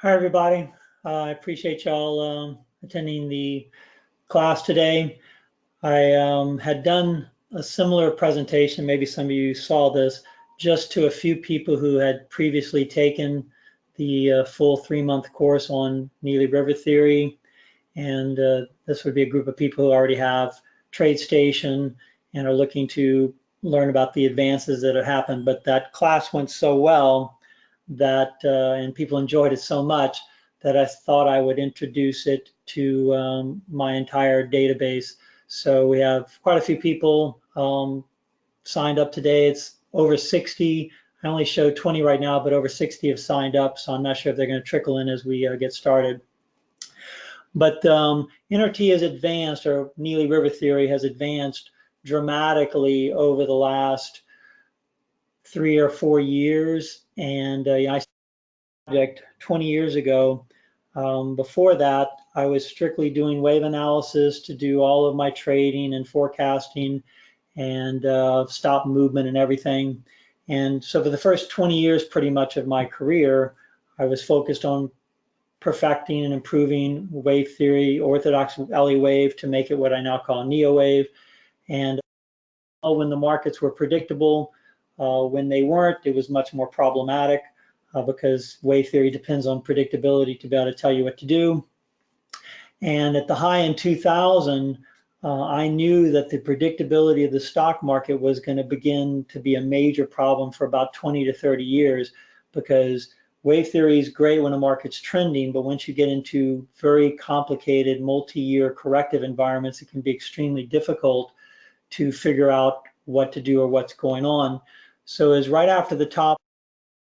Hi, everybody. I appreciate y'all attending the class today. I had done a similar presentation, maybe some of you saw this, just to a few people who had previously taken the full 3-month course on Neely River Theory. And this would be a group of people who already have TradeStation and are looking to learn about the advances that have happened. But that class went so well that and people enjoyed it so much that I thought I would introduce it to my entire database. So we have quite a few people signed up today. It's over 60. I only show 20 right now, but over 60 have signed up, so I'm not sure if they're going to trickle in as we get started. But NRT has advanced, or Neely River Theory has advanced dramatically over the last 3 or 4 years, and I project 20 years ago. Before that, I was strictly doing wave analysis to do all of my trading and forecasting and stop movement and everything. And so for the first 20 years, pretty much of my career, I was focused on perfecting and improving wave theory, orthodox LE wave to make it what I now call NeoWave. And when the markets were predictable, when they weren't, it was much more problematic. Because wave theory depends on predictability to be able to tell you what to do. And at the high in 2000, I knew that the predictability of the stock market was going to begin to be a major problem for about 20 to 30 years, because wave theory is great when a market's trending, but once you get into very complicated multi-year corrective environments, it can be extremely difficult to figure out what to do or what's going on. So it was right after the top,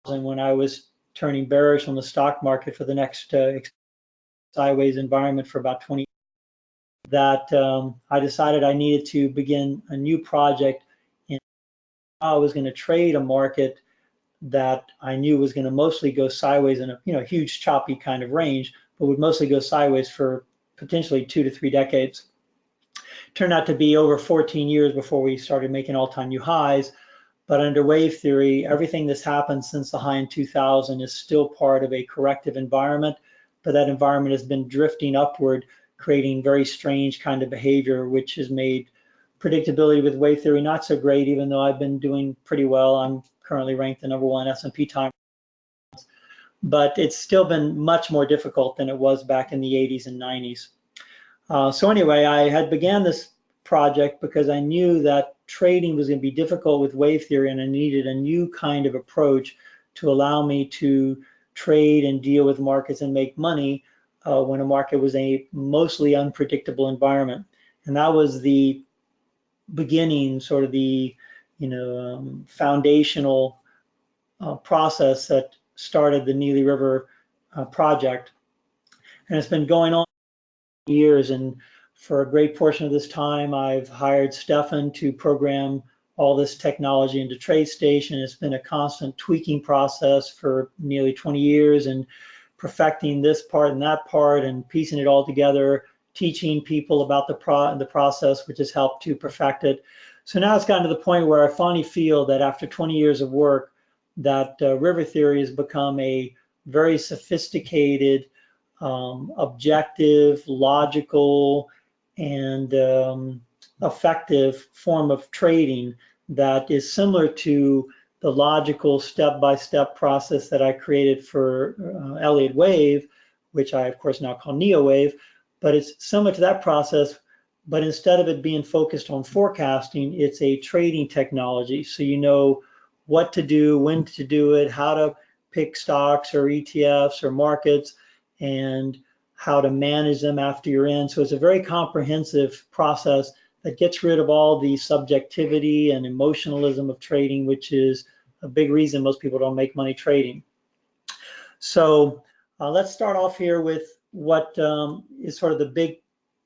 and when I was turning bearish on the stock market for the next sideways environment for about 20 years, that I decided I needed to begin a new project. And I was going to trade a market that I knew was going to mostly go sideways in a huge choppy kind of range, but would mostly go sideways for potentially 2 to 3 decades. Turned out to be over 14 years before we started making all-time new highs. But under wave theory, everything that's happened since the high in 2000 is still part of a corrective environment, but that environment has been drifting upward, creating very strange kind of behavior, which has made predictability with wave theory not so great, even though I've been doing pretty well. I'm currently ranked the #1 S&P time, but it's still been much more difficult than it was back in the 80s and 90s. So anyway, I had began this project because I knew that trading was going to be difficult with wave theory, and I needed a new kind of approach to allow me to trade and deal with markets and make money when a market was a mostly unpredictable environment. And that was the beginning, sort of the foundational process that started the Neely River project. And it's been going on for years, and for a great portion of this time, I've hired Stefan to program all this technology into TradeStation. It's been a constant tweaking process for nearly 20 years, and perfecting this part and that part and piecing it all together, teaching people about the process, which has helped to perfect it. So now it's gotten to the point where I finally feel that after 20 years of work, that river theory has become a very sophisticated, objective, logical, and effective form of trading that is similar to the logical step-by-step process that I created for Elliott Wave, which I of course now call NeoWave, but it's similar to that process, but instead of it being focused on forecasting, it's a trading technology. So you know what to do, when to do it, how to pick stocks or ETFs or markets, and how to manage them after you're in. So it's a very comprehensive process that gets rid of all the subjectivity and emotionalism of trading, which is a big reason most people don't make money trading. So let's start off here with what is sort of the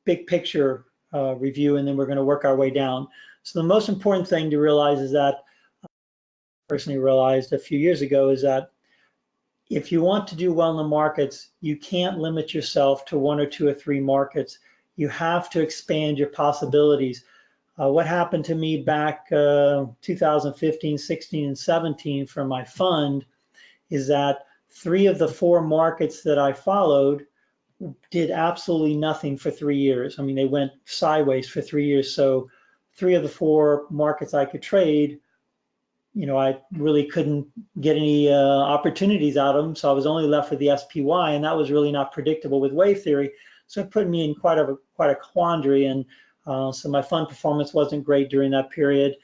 big picture review, and then we're going to work our way down. So the most important thing to realize is that, I personally realized a few years ago, is that if you want to do well in the markets, you can't limit yourself to 1 or 2 or 3 markets. You have to expand your possibilities. What happened to me back 2015, 16, and 17 for my fund is that 3 of the 4 markets that I followed did absolutely nothing for 3 years. I mean, they went sideways for 3 years. So 3 of the 4 markets I could trade, you know, I really couldn't get any opportunities out of them. So I was only left with the SPY, and that was really not predictable with wave theory. So it put me in quite a quandary. And so my fund performance wasn't great during that period.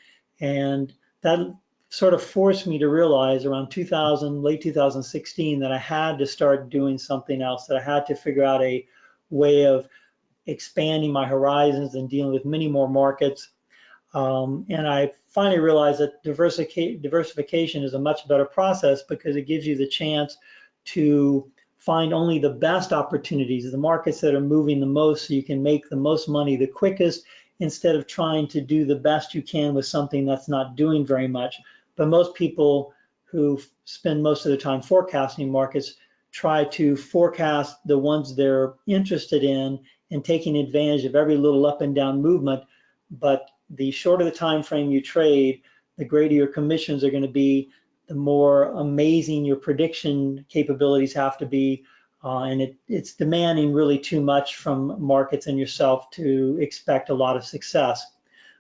And that sort of forced me to realize around 2000, late 2016, that I had to start doing something else, that I had to figure out a way of expanding my horizons and dealing with many more markets. And I finally realized that diversification is a much better process because it gives you the chance to find only the best opportunities, the markets that are moving the most, so you can make the most money the quickest, instead of trying to do the best you can with something that's not doing very much. But most people who spend most of their time forecasting markets try to forecast the ones they're interested in and taking advantage of every little up and down movement. But the shorter the time frame you trade, the greater your commissions are going to be, the more amazing your prediction capabilities have to be. And it's demanding really too much from markets and yourself to expect a lot of success.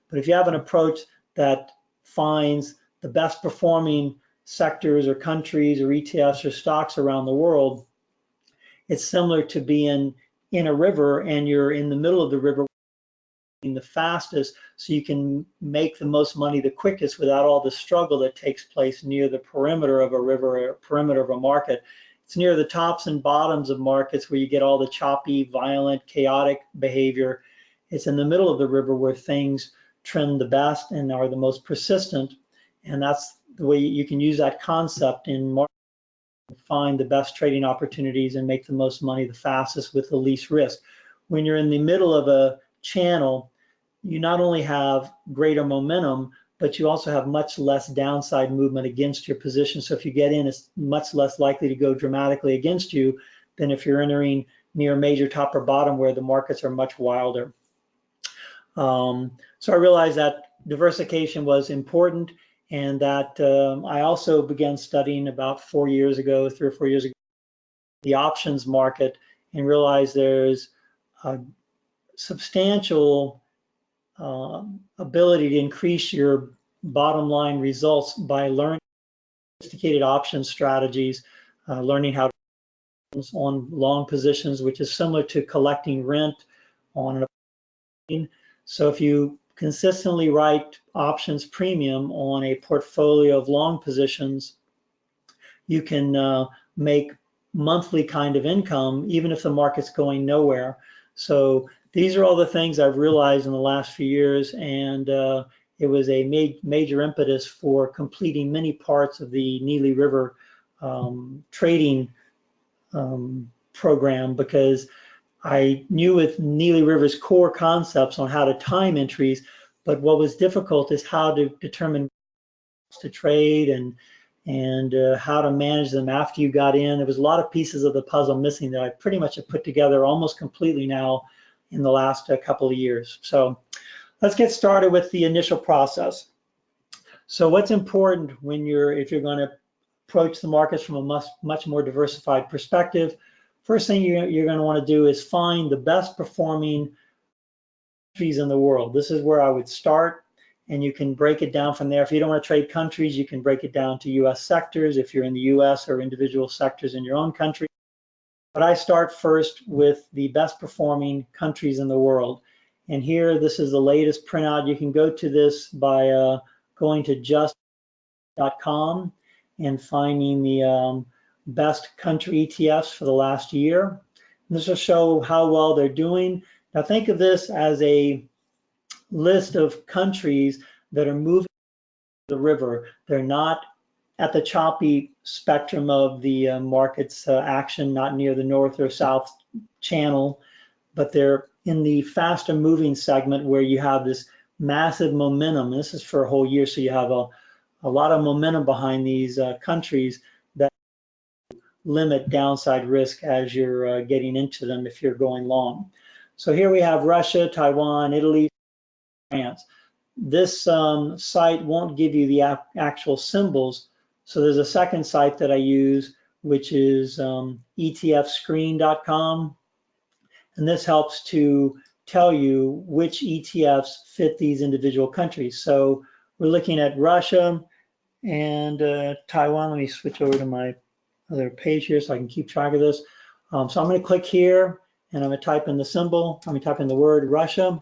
But if you have an approach that finds the best performing sectors or countries or ETFs or stocks around the world, it's similar to being in a river and you're in the middle of the river the fastest, so you can make the most money the quickest without all the struggle that takes place near the perimeter of a river or perimeter of a market. It's near the tops and bottoms of markets where you get all the choppy, violent, chaotic behavior. It's in the middle of the river where things trend the best and are the most persistent. And that's the way you can use that concept in market, find the best trading opportunities and make the most money the fastest with the least risk. When you're in the middle of a channel, you not only have greater momentum, but you also have much less downside movement against your position. So if you get in, it's much less likely to go dramatically against you than if you're entering near a major top or bottom where the markets are much wilder. So I realized that diversification was important, and that I also began studying about 4 years ago, 3 or 4 years ago, the options market, and realized there's a substantial ability to increase your bottom line results by learning sophisticated option strategies, learning how to on long positions, which is similar to collecting rent on an. So if you consistently write options premium on a portfolio of long positions, you can make monthly kind of income even if the market's going nowhere. So these are all the things I've realized in the last few years, and it was a major impetus for completing many parts of the Neely River trading program, because I knew with Neely River's core concepts on how to time entries, but what was difficult is how to determine to trade and how to manage them after you got in. There was a lot of pieces of the puzzle missing that I pretty much have put together almost completely now in the last couple of years. So let's get started with the initial process. So what's important if you're going to approach the markets from a much more diversified perspective, first thing you're going to want to do is find the best performing countries in the world. This is where I would start, and you can break it down from there. If you don't want to trade countries, you can break it down to US sectors if you're in the US, or individual sectors in your own country. But I start first with the best performing countries in the world. And here, this is the latest printout. You can go to this by going to just.com and finding the best country ETFs for the last year. And this will show how well they're doing. Now think of this as a list of countries that are moving the river. They're not at the choppy spectrum of the market's action, not near the north or south channel, but they're in the faster moving segment where you have this massive momentum. This is for a whole year, so you have a lot of momentum behind these countries that limit downside risk as you're getting into them if you're going long. So here we have Russia, Taiwan, Italy, France. This site won't give you the actual symbols, so there's a second site that I use which is etfscreen.com. And this helps to tell you which ETFs fit these individual countries. So we're looking at Russia and Taiwan. Let me switch over to my other page here so I can keep track of this. So I'm going to click here and I'm going to type in the symbol. I'm going to type in the word Russia,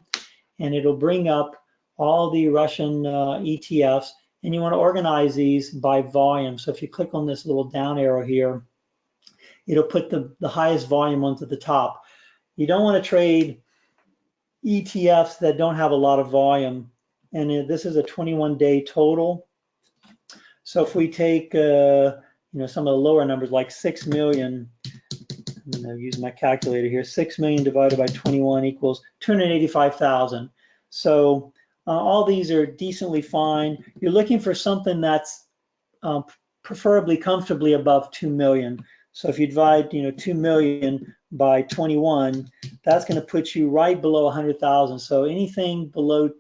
and it'll bring up all the Russian ETFs. And you want to organize these by volume. So if you click on this little down arrow here, it'll put the highest volume ones at the top. You don't want to trade ETFs that don't have a lot of volume. And this is a 21-day total. So if we take some of the lower numbers like 6 million, I'm going to use my calculator here, 6 million divided by 21 equals 285,000. So all these are decently fine. You're looking for something that's preferably comfortably above 2 million. So if you divide 2 million by 21, that's going to put you right below 100,000. So anything below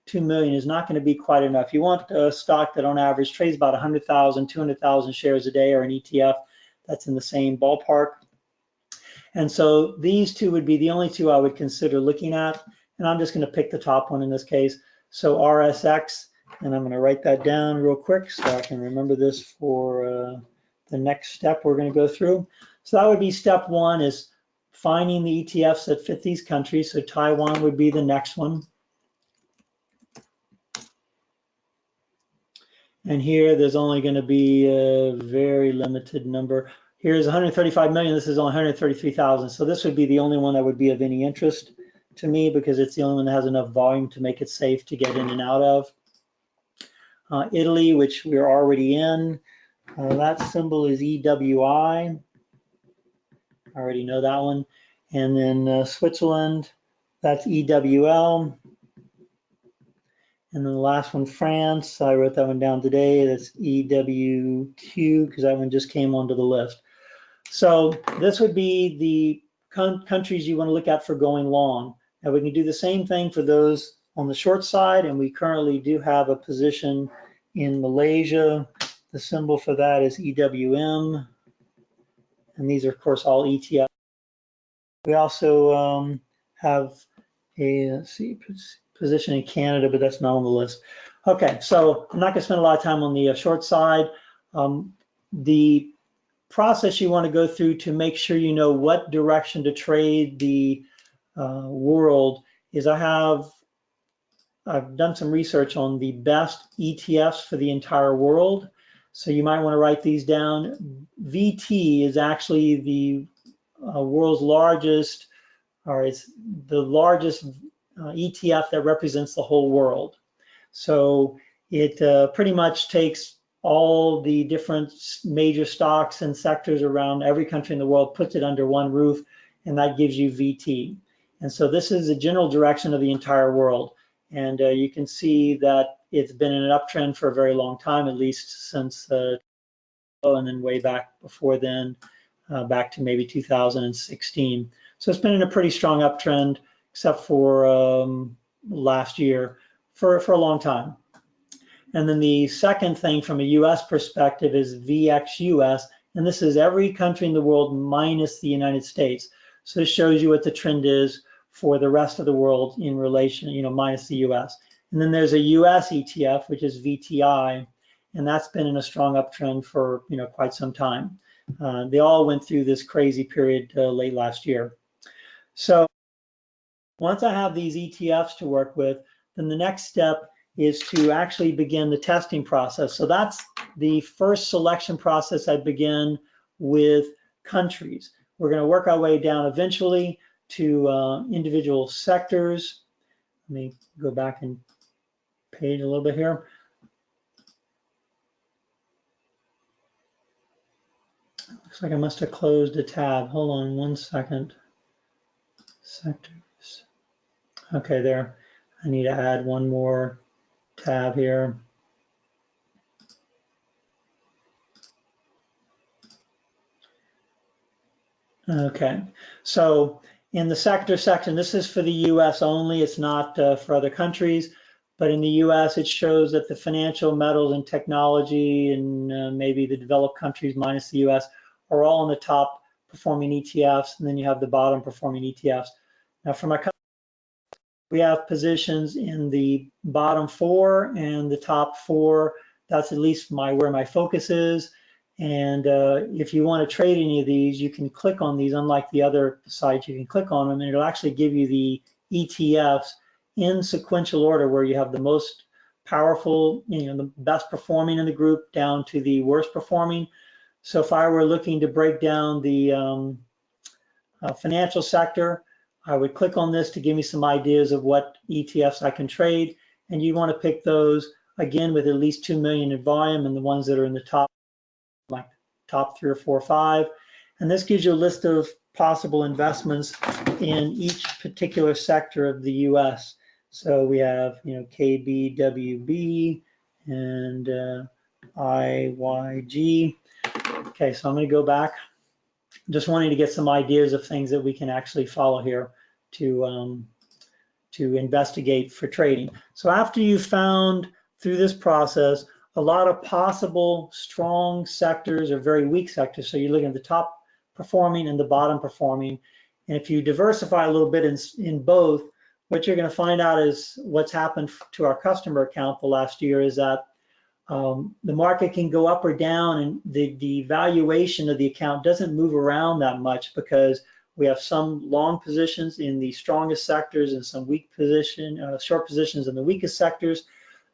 2 million is not going to be quite enough. You want a stock that on average trades about 100,000, 200,000 shares a day, or an ETF that's in the same ballpark. And so these two would be the only two I would consider looking at. And I'm just going to pick the top one in this case. So RSX, and I'm going to write that down real quick so I can remember this for the next step we're going to go through. So that would be step one, is finding the ETFs that fit these countries. So Taiwan would be the next one. And here there's only going to be a very limited number. Here's 135 million. This is only 133,000. So this would be the only one that would be of any interest to me, because it's the only one that has enough volume to make it safe to get in and out of. Italy, which we're already in, that symbol is EWI. I already know that one. And then Switzerland, that's EWL. And then the last one, France, I wrote that one down today. That's EWQ, because that one just came onto the list. So this would be the countries you want to look at for going long. Now we can do the same thing for those on the short side, and we currently do have a position in Malaysia. The symbol for that is EWM, and these are of course all ETFs. We also have a position in Canada, but that's not on the list. Okay, so I'm not going to spend a lot of time on the short side. The process you want to go through to make sure you know what direction to trade the world is I've done some research on the best ETFs for the entire world. So you might want to write these down. VT is actually the world's largest, or it's the largest ETF that represents the whole world. So it pretty much takes all the different major stocks and sectors around every country in the world, puts it under one roof, and that gives you VT. And so this is the general direction of the entire world. And you can see that it's been in an uptrend for a very long time, at least since, and then way back before then, back to maybe 2016. So it's been in a pretty strong uptrend, except for last year, for a long time. And then the second thing from a US perspective is VXUS, and this is every country in the world minus the United States. So this shows you what the trend is for the rest of the world in relation, minus the US. And then there's a US ETF, which is VTI, and that's been in a strong uptrend for quite some time. They all went through this crazy period late last year. So once I have these ETFs to work with, then the next step is to actually begin the testing process. So that's the first selection process I begin with countries. We're going to work our way down eventually to individual sectors. Let me go back and page a little bit here. Looks like I must have closed a tab. Hold on one second. Sectors. Okay, there. I need to add one more tab here. Okay, so in the sector section, this is for the US only, it's not for other countries, but in the US it shows that the financial, metals, and technology, and maybe the developed countries minus the US, are all in the top performing ETFs, and then you have the bottom performing ETFs. Now for my, we have positions in the bottom 4 and the top 4. That's at least where my focus is. And if you want to trade any of these, you can click on these. Unlike the other sites, you can click on them and it'll actually give you the ETFs in sequential order, where you have the most powerful, the best performing in the group down to the worst performing. So if I were looking to break down the financial sector, I would click on this to give me some ideas of what ETFs I can trade. And you want to pick those, again, with at least 2 million in volume, and the ones that are in the top, like top 3 or 4 or 5. And this gives you a list of possible investments in each particular sector of the US. So we have, KBWB and IYG. Okay, so I'm going to go back. Just wanting to get some ideas of things that we can actually follow here to investigate for trading. So after you've found through this process a lot of possible strong sectors or very weak sectors, so you're looking at the top performing and the bottom performing, and if you diversify a little bit in both, what you're going to find out is what's happened to our customer account the last year is that the market can go up or down, and the valuation of the account doesn't move around that much because we have some long positions in the strongest sectors and some weak short positions in the weakest sectors.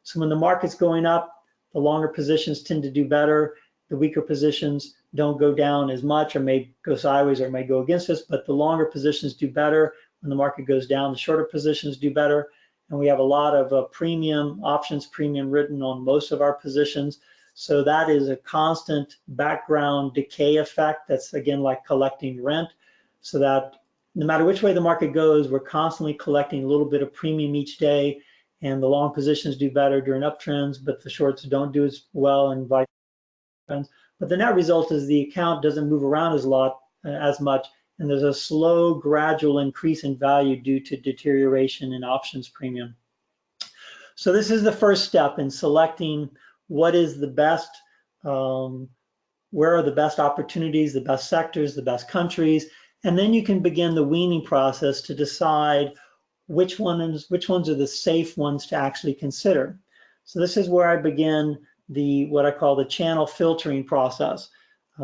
So when the market's going up, the longer positions tend to do better. The weaker positions don't go down as much, or may go sideways, or may go against us, but the longer positions do better. When the market goes down, the shorter positions do better. And we have a lot of options premium written on most of our positions. So that is a constant background decay effect. That's, again, like collecting rent, so that no matter which way the market goes, we're constantly collecting a little bit of premium each day, and the long positions do better during uptrends, but the shorts don't do as well, and vice versa. But the net result is the account doesn't move around as much, and there's a slow, gradual increase in value due to deterioration in options premium. So this is the first step in selecting what is the best, where are the best opportunities, the best sectors, the best countries, and then you can begin the weaning process to decide which ones are the safe ones to actually consider. So this is where I begin what I call the channel filtering process.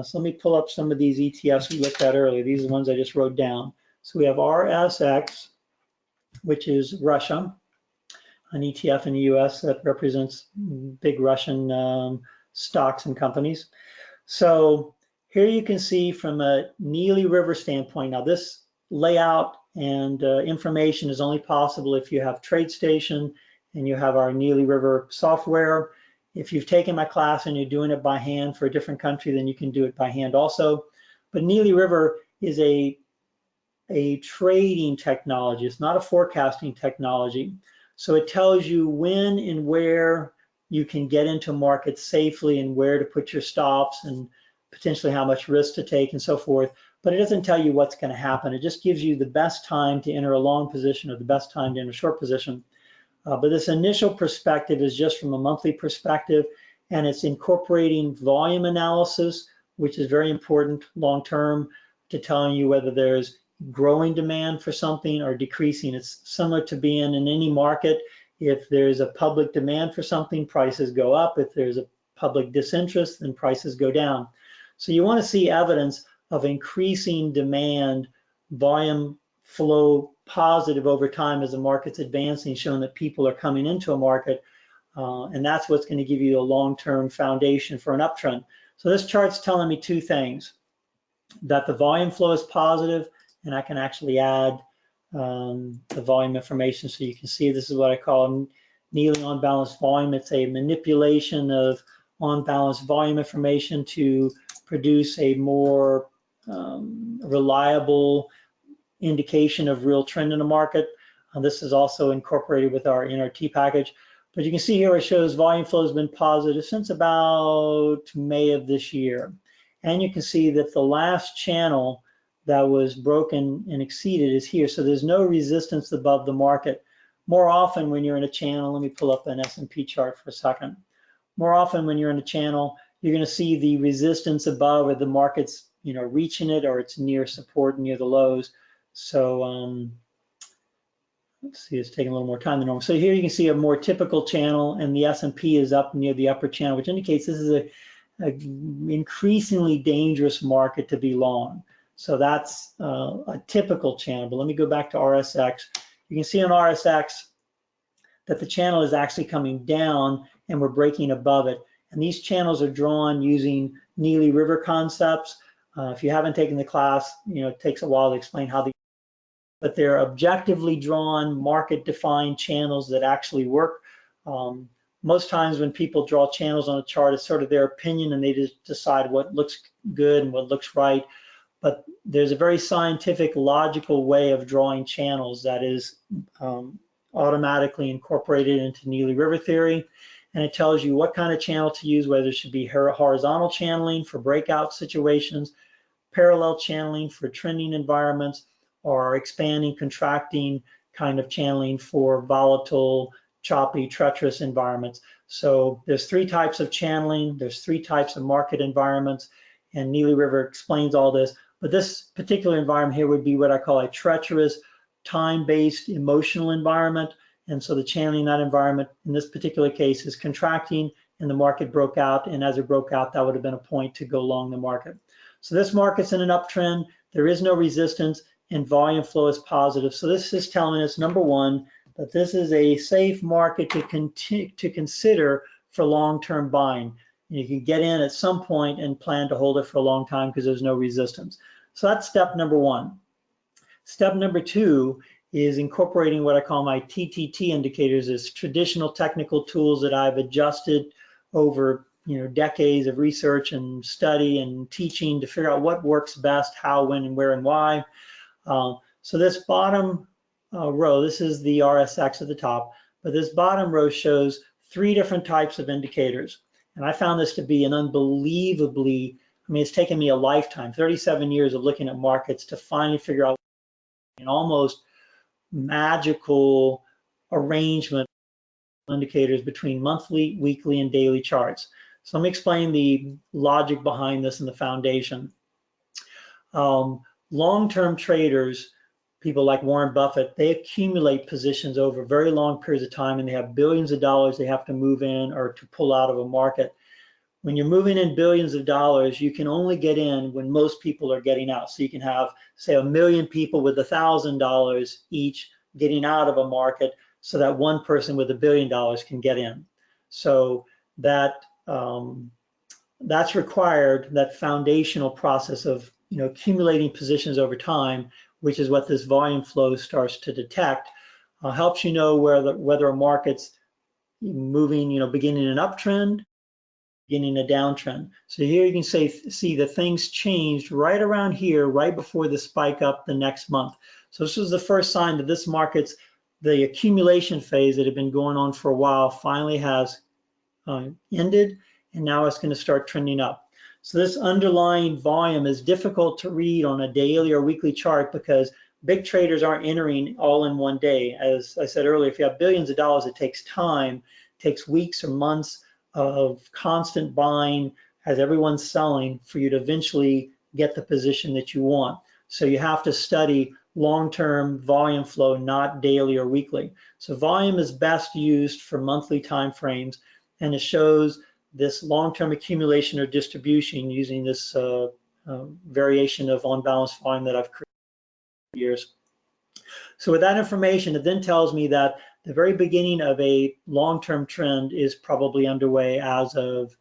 So let me pull up some of these ETFs we looked at earlier. These are the ones I just wrote down. So we have RSX, which is Russia, an ETF in the US that represents big Russian stocks and companies. So here you can see from a Neely River standpoint. Now this layout and information is only possible if you have TradeStation and you have our Neely River software. If you've taken my class and you're doing it by hand for a different country, then you can do it by hand also. But Neely River is a trading technology. It's not a forecasting technology. So it tells you when and where you can get into markets safely and where to put your stops and potentially how much risk to take and so forth. But it doesn't tell you what's going to happen. It just gives you the best time to enter a long position or the best time to enter a short position. But this initial perspective is just from a monthly perspective, and it's incorporating volume analysis, which is very important long-term to telling you whether there's growing demand for something or decreasing. It's similar to being in any market. If there's a public demand for something, prices go up. If there's a public disinterest, then prices go down. So you want to see evidence of increasing demand, volume flow positive over time as the market's advancing, showing that people are coming into a market, and that's what's going to give you a long-term foundation for an uptrend. So this chart's telling me two things: that the volume flow is positive, and I can actually add the volume information so you can see. This is what I call Neely on-balance volume. It's a manipulation of on-balance volume information to produce a more reliable indication of real trend in the market. This is also incorporated with our NRT package. But you can see here it shows volume flow has been positive since about May of this year. And you can see that the last channel that was broken and exceeded is here. So there's no resistance above the market. More often when you're in a channel, let me pull up an S&P chart for a second. More often when you're in a channel, you're going to see the resistance above, or the market's reaching it, or it's near support, near the lows. So let's see, it's taking a little more time than normal. So here you can see a more typical channel, and the S&P is up near the upper channel, which indicates this is a increasingly dangerous market to be long. So that's a typical channel. But let me go back to RSX. You can see on RSX that the channel is actually coming down, and we're breaking above it. And these channels are drawn using Neely River concepts. If you haven't taken the class, it takes a while to explain how but they're objectively drawn, market-defined channels that actually work. Most times when people draw channels on a chart, it's sort of their opinion, and they just decide what looks good and what looks right. But there's a very scientific, logical way of drawing channels that is automatically incorporated into Neely River theory. And it tells you what kind of channel to use, whether it should be horizontal channeling for breakout situations, parallel channeling for trending environments, or expanding, contracting kind of channeling for volatile, choppy, treacherous environments. So there's 3 types of channeling, there's 3 types of market environments, and Neely River explains all this. But this particular environment here would be what I call a treacherous, time-based, emotional environment. And so the channeling in that environment, in this particular case, is contracting, and the market broke out, and as it broke out, that would have been a point to go long the market. So this market's in an uptrend, there is no resistance, and volume flow is positive. So this is telling us, number one, that this is a safe market to consider for long-term buying. You can get in at some point and plan to hold it for a long time because there's no resistance. So that's step number one. Step number 2 is incorporating what I call my TTT indicators, as traditional technical tools that I've adjusted over decades of research and study and teaching to figure out what works best, how, when, and where, and why. So this bottom row, this is the RSX at the top, but this bottom row shows 3 different types of indicators. And I found this to be an unbelievably, it's taken me a lifetime, 37 years of looking at markets to finally figure out an almost magical arrangement of indicators between monthly, weekly, and daily charts. So let me explain the logic behind this and the foundation. Long-term traders, people like Warren Buffett, they accumulate positions over very long periods of time, and they have billions of dollars they have to move in or to pull out of a market. When you're moving in billions of dollars, you can only get in when most people are getting out. So you can have, say, 1 million people with $1,000 each getting out of a market, so that one person with $1 billion can get in. So that that's required, that foundational process of accumulating positions over time, which is what this volume flow starts to detect, helps you know whether a market's moving, beginning an uptrend, beginning a downtrend. So here you can see that things changed right around here, right before the spike up the next month. So this was the first sign that this market's, the accumulation phase that had been going on for a while, finally has ended, and now it's going to start trending up. So this underlying volume is difficult to read on a daily or weekly chart because big traders aren't entering all in one day. As I said earlier, if you have billions of dollars, it takes time, it takes weeks or months of constant buying as everyone's selling for you to eventually get the position that you want. So you have to study long-term volume flow, not daily or weekly. So volume is best used for monthly time frames, and it shows this long-term accumulation or distribution using this variation of unbalanced volume that I've created for years. So with that information, it then tells me that the very beginning of a long-term trend is probably underway as of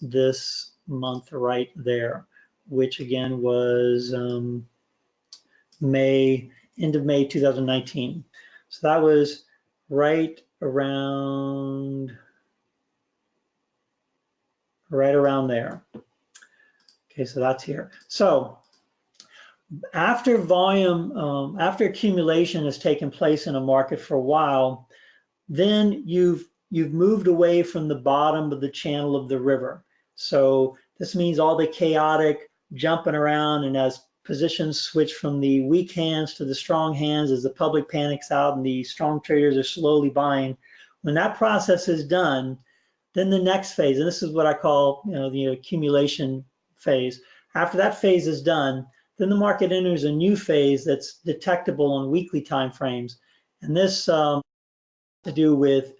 this month right there, which again was end of May 2019. So that was right around there. Okay, so that's here. So after volume, after accumulation has taken place in a market for a while, then you've moved away from the bottom of the channel of the river. So this means all the chaotic jumping around, and as positions switch from the weak hands to the strong hands, as the public panics out and the strong traders are slowly buying, when that process is done, then the next phase, and this is what I call the accumulation phase. After that phase is done, then the market enters a new phase that's detectable on weekly time frames. And this has to do with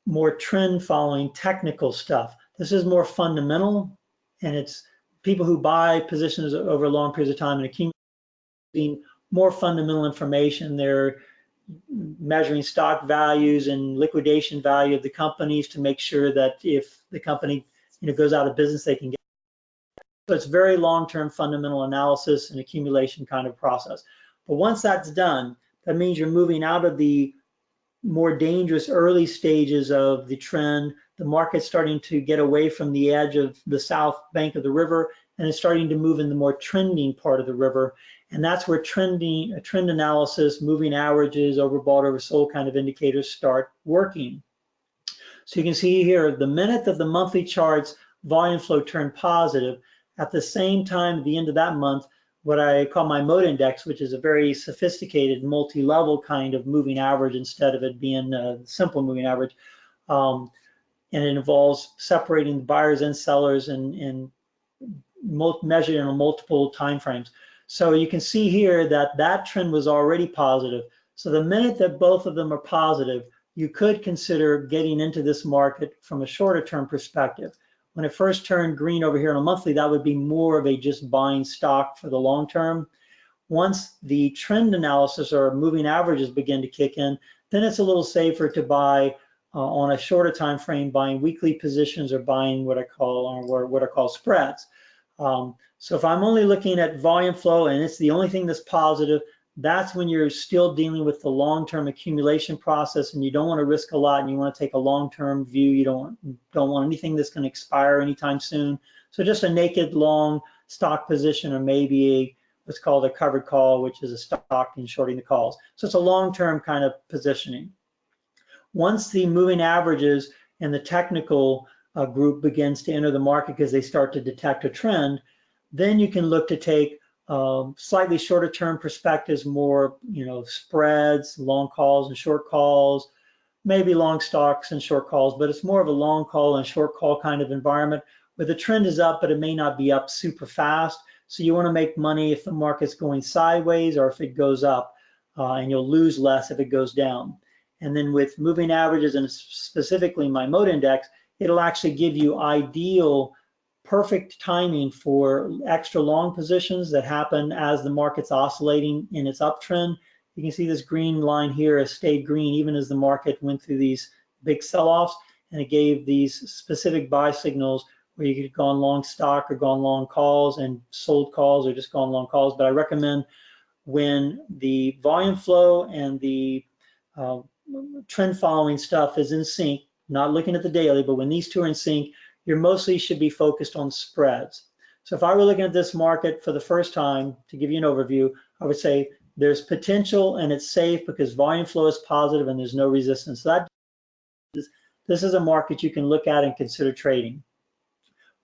more trend following technical stuff. This is more fundamental, and it's people who buy positions over long periods of time and accumulating more fundamental information. They're measuring stock values and liquidation value of the companies to make sure that if the company goes out of business, they can get. So it's very long-term fundamental analysis and accumulation kind of process. But once that's done, that means you're moving out of the more dangerous early stages of the trend. The market's starting to get away from the edge of the south bank of the river, and it's starting to move in the more trending part of the river. And that's where trend analysis, moving averages, overbought, oversold kind of indicators start working. So you can see here, the minute that the monthly charts volume flow turned positive, at the same time, at the end of that month, what I call my mode index, which is a very sophisticated multi-level kind of moving average instead of it being a simple moving average. And it involves separating the buyers and sellers and measured in multiple time frames. So you can see here that that trend was already positive. So the minute that both of them are positive, you could consider getting into this market from a shorter term perspective. When it first turned green over here on a monthly, that would be more of a just buying stock for the long term. Once the trend analysis or moving averages begin to kick in, then it's a little safer to buy on a shorter time frame, buying weekly positions or buying what I call spreads. So if I'm only looking at volume flow and it's the only thing that's positive, that's when you're still dealing with the long-term accumulation process, and you don't want to risk a lot, and you want to take a long-term view. You don't want anything that's going to expire anytime soon. So just a naked long stock position, or maybe what's called a covered call, which is a stock in shorting the calls. So it's a long-term kind of positioning. Once the moving averages and the technical group begins to enter the market because they start to detect a trend, then you can look to take slightly shorter term perspectives, more spreads, long calls and short calls, maybe long stocks and short calls, but it's more of a long call and short call kind of environment where the trend is up, but it may not be up super fast. So you want to make money if the market's going sideways or if it goes up, and you'll lose less if it goes down. And then with moving averages and specifically my mode index, it'll actually give you ideal perfect timing for extra long positions that happen as the market's oscillating in its uptrend. You can see this green line here has stayed green even as the market went through these big sell-offs, and it gave these specific buy signals where you could go on long stock or go on long calls and sold calls or just go on long calls. But I recommend when the volume flow and the trend following stuff is in sync, not looking at the daily, but when these two are in sync, you mostly should be focused on spreads. So if I were looking at this market for the first time, to give you an overview, I would say there's potential and it's safe because volume flow is positive and there's no resistance. So this is a market you can look at and consider trading.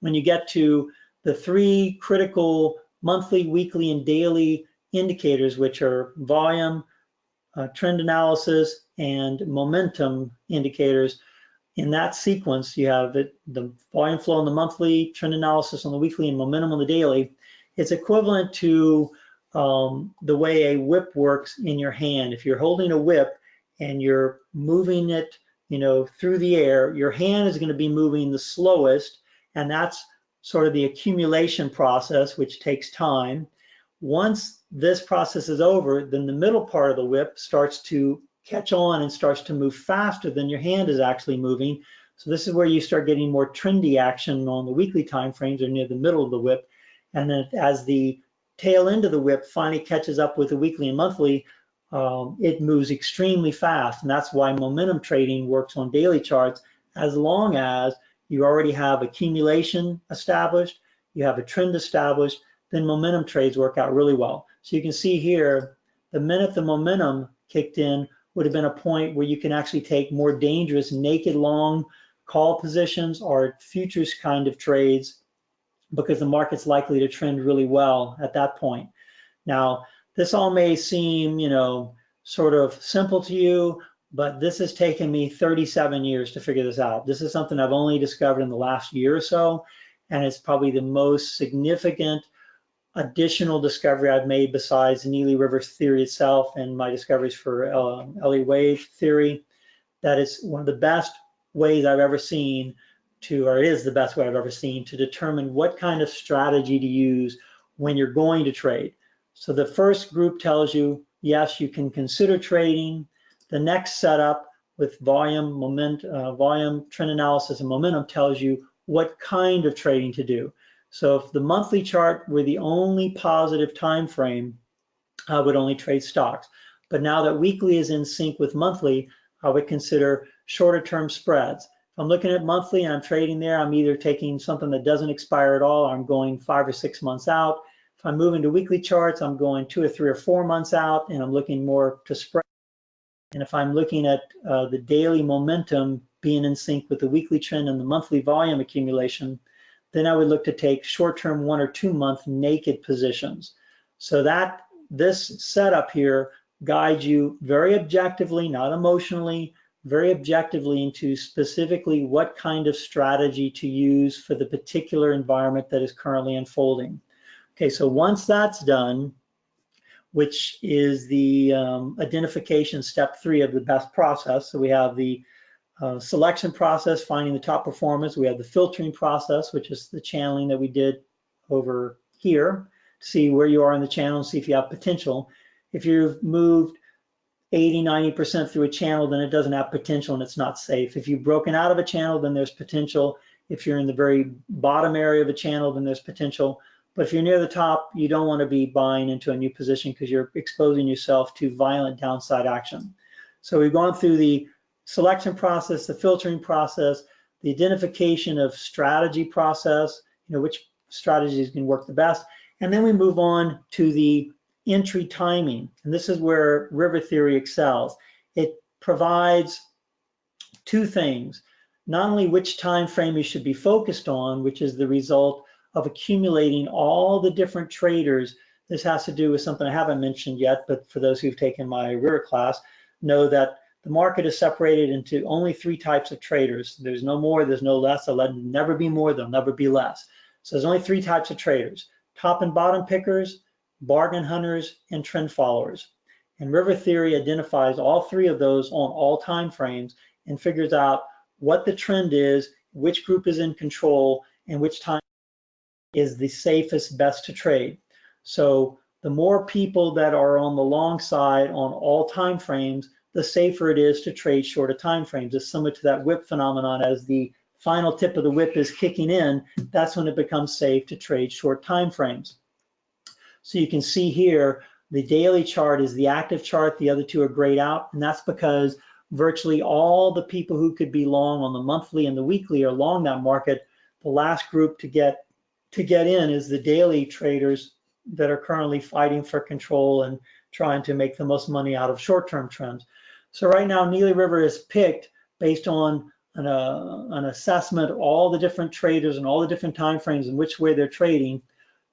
When you get to the three critical monthly, weekly, and daily indicators, which are volume, trend analysis, and momentum indicators, in that sequence, you have the volume flow on the monthly, trend analysis on the weekly, and momentum on the daily. It's equivalent to the way a whip works in your hand. If you're holding a whip and you're moving it, through the air, your hand is going to be moving the slowest, and that's sort of the accumulation process, which takes time. Once this process is over, then the middle part of the whip starts to catch on and starts to move faster than your hand is actually moving. So this is where you start getting more trendy action on the weekly time frames or near the middle of the whip. And then as the tail end of the whip finally catches up with the weekly and monthly, it moves extremely fast. And that's why momentum trading works on daily charts, as long as you already have accumulation established, you have a trend established, then momentum trades work out really well. So you can see here, the minute the momentum kicked in, would have been a point where you can actually take more dangerous naked long call positions or futures kind of trades because the market's likely to trend really well at that point. Now, this all may seem, sort of simple to you, but this has taken me 37 years to figure this out. This is something I've only discovered in the last year or so, and it's probably the most significant additional discovery I've made besides NeoWave theory itself and my discoveries for NeoWave theory, that it's one of the best ways I've ever seen to, or it is the best way I've ever seen to determine what kind of strategy to use when you're going to trade. So the first group tells you, yes, you can consider trading. The next setup with volume, volume, trend analysis, and momentum tells you what kind of trading to do. So if the monthly chart were the only positive time frame, I would only trade stocks. But now that weekly is in sync with monthly, I would consider shorter term spreads. If I'm looking at monthly and I'm trading there, I'm either taking something that doesn't expire at all, or I'm going 5 or 6 months out. If I'm moving to weekly charts, I'm going 2 or 3 or 4 months out, and I'm looking more to spread. And if I'm looking at the daily momentum being in sync with the weekly trend and the monthly volume accumulation, then I would look to take short-term 1 or 2 month naked positions. So that this setup here guides you very objectively, not emotionally, very objectively into specifically what kind of strategy to use for the particular environment that is currently unfolding. Okay, so once that's done, which is the identification step 3 of the best process. So we have the selection process, finding the top performers. We have the filtering process, which is the channeling that we did over here to see where you are in the channel and see if you have potential. If you've moved 80, 90% through a channel, then it doesn't have potential and it's not safe. If you've broken out of a channel, then there's potential. If you're in the very bottom area of a channel, then there's potential. But if you're near the top, you don't want to be buying into a new position because you're exposing yourself to violent downside action. So we've gone through the selection process, the filtering process, the identification of strategy process, which strategies can work the best. And then we move on to the entry timing. And this is where river theory excels. It provides 2 things. Not only which time frame you should be focused on, which is the result of accumulating all the different traders. This has to do with something I haven't mentioned yet, but for those who've taken my river class, know that the market is separated into only 3 types of traders. There's no more, there's no less. There'll never be more, there'll never be less. So there's only 3 types of traders: top and bottom pickers, bargain hunters, and trend followers. And river theory identifies all 3 of those on all time frames and figures out what the trend is, which group is in control, and which time is the safest, best to trade. So the more people that are on the long side on all time frames, the safer it is to trade shorter time frames. It's similar to that whip phenomenon. As the final tip of the whip is kicking in, that's when it becomes safe to trade short time frames. So you can see here, the daily chart is the active chart. The other 2 are grayed out, and that's because virtually all the people who could be long on the monthly and the weekly are long that market. The last group to get in is the daily traders that are currently fighting for control and trying to make the most money out of short-term trends. So right now, NeoWave is picked based on an assessment of all the different traders and all the different time frames and which way they're trading,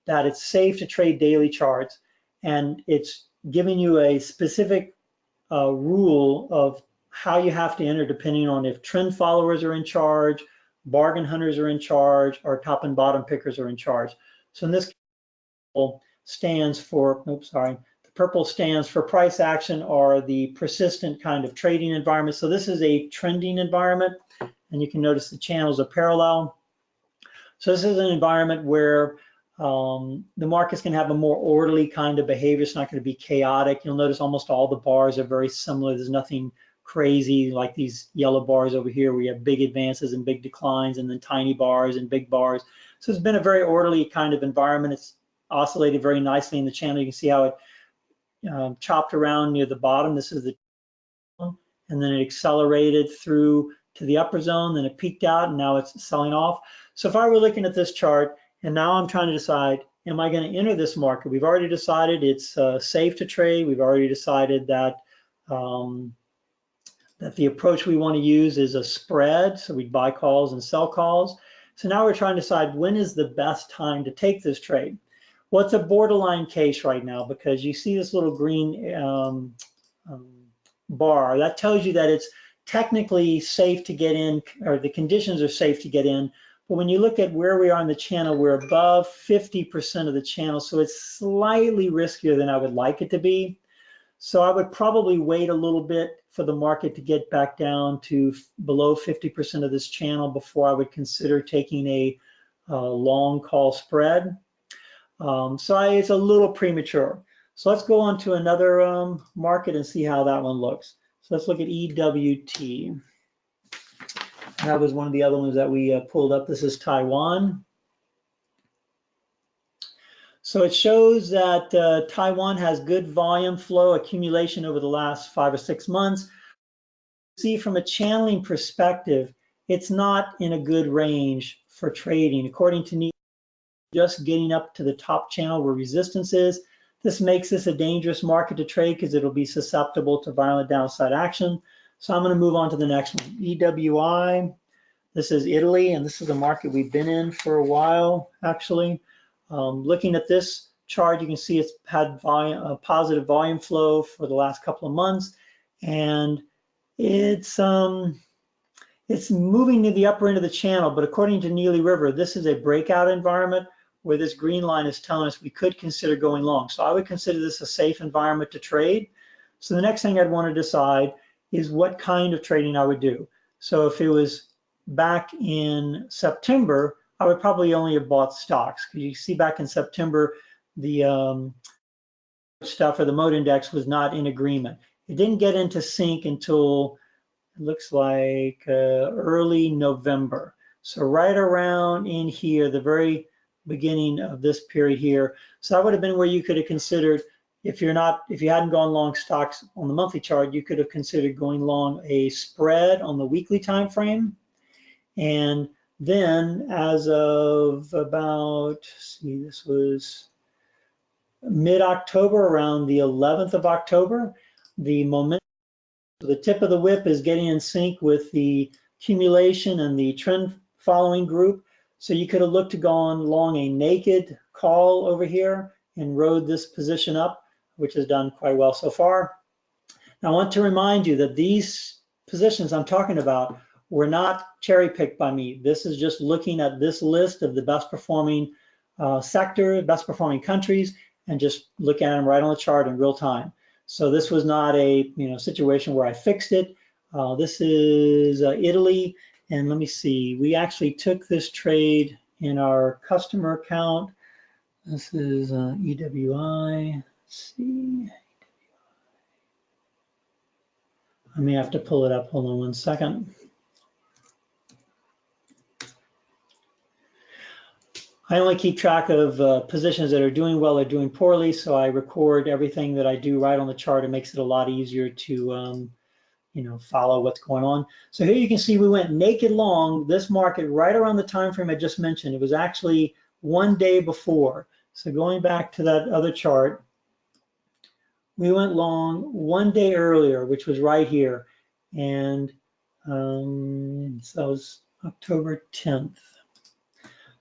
that it's safe to trade daily charts, and it's giving you a specific rule of how you have to enter depending on if trend followers are in charge, bargain hunters are in charge, or top and bottom pickers are in charge. So in this case, stands for, the purple stands for price action or the persistent kind of trading environment. So this is a trending environment, and you can notice the channels are parallel. So this is an environment where the market's going to have a more orderly kind of behavior. It's not going to be chaotic. You'll notice almost all the bars are very similar. There's nothing crazy like these yellow bars over here. We have big advances and big declines, and then tiny bars and big bars. So it's been a very orderly kind of environment. It's oscillated very nicely in the channel. You can see how it chopped around near the bottom. This is the, and then it accelerated through to the upper zone, then it peaked out, and now it's selling off. So if I were looking at this chart, and now I'm trying to decide, am I going to enter this market? We've already decided it's safe to trade. We've already decided that that the approach we want to use is a spread, so we buy calls and sell calls. So now we're trying to decide when is the best time to take this trade. Well, it's a borderline case right now because you see this little green bar. That tells you that it's technically safe to get in, or the conditions are safe to get in, But when you look at where we are in the channel, we're above 50% of the channel. So it's slightly riskier than I would like it to be. So I would probably wait a little bit for the market to get back down to below 50% of this channel before I would consider taking a long call spread. It's a little premature. So let's go on to another market and see how that one looks. So let's look at EWT. That was one of the other ones that we pulled up. This is Taiwan. So it shows that Taiwan has good volume flow accumulation over the last 5 or 6 months. See, from a channeling perspective, it's not in a good range for trading. According to NeoWave, just getting up to the top channel where resistance is. This makes this a dangerous market to trade because it'll be susceptible to violent downside action. So I'm going to move on to the next one. EWI. This is Italy, and this is a market we've been in for a while, actually. Looking at this chart, you can see it's had positive volume flow for the last couple of months, and it's moving to the upper end of the channel. But according to Neely River, this is a breakout environment where this green line is telling us we could consider going long. So I would consider this a safe environment to trade. So the next thing I'd want to decide is what kind of trading I would do. So if it was back in September, I would probably only have bought stocks, because you see back in September, the stuff or the mode index was not in agreement. It didn't get into sync until it looks like early November. So right around in here, the very beginning of this period here. So that would have been where you could have considered, if you hadn't gone long stocks on the monthly chart, you could have considered going long a spread on the weekly time frame. And then as of about, this was mid-October, around the 11th of October, the momentum, the tip of the whip is getting in sync with the accumulation and the trend following group. So you could have looked to go on long a naked call over here and rode this position up, which has done quite well so far. Now I want to remind you that these positions I'm talking about were not cherry picked by me. This is just looking at this list of the best performing sector, best performing countries, and just looking at them right on the chart in real time. So this was not a situation where I fixed it. This is Italy, and let me see. We actually took this trade in our customer account. This is EWI. Let's see. I may have to pull it up. Hold on one second. I only keep track of positions that are doing well or doing poorly, so I record everything that I do right on the chart. It makes it a lot easier to follow what's going on. So here you can see we went naked long this market right around the time frame I just mentioned. It was actually one day before. So going back to that other chart, we went long one day earlier, which was right here, and so that was October 10th.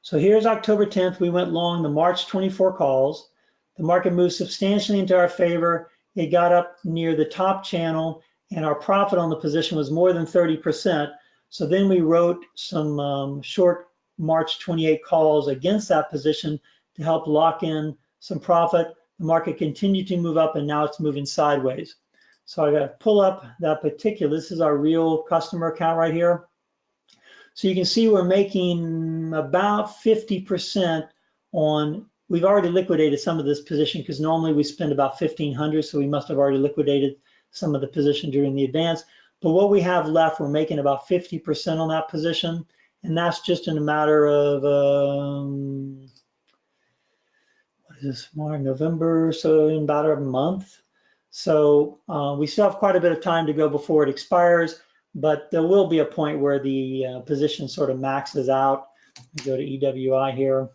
So here's October 10th. We went long the March 24 calls. The market moved substantially into our favor. It got up near the top channel, and our profit on the position was more than 30%. So then we wrote some short March 28 calls against that position to help lock in some profit. The market continued to move up, and now it's moving sideways. So I got to pull up that particular, this is our real customer account right here. So you can see we're making about 50% on, we've already liquidated some of this position because normally we spend about 1,500, so we must have already liquidated some of the position during the advance. But what we have left, we're making about 50% on that position, and that's just in a matter of, what is this, March, November, so in about a month. So we still have quite a bit of time to go before it expires, but there will be a point where the position sort of maxes out. We go to EWI here.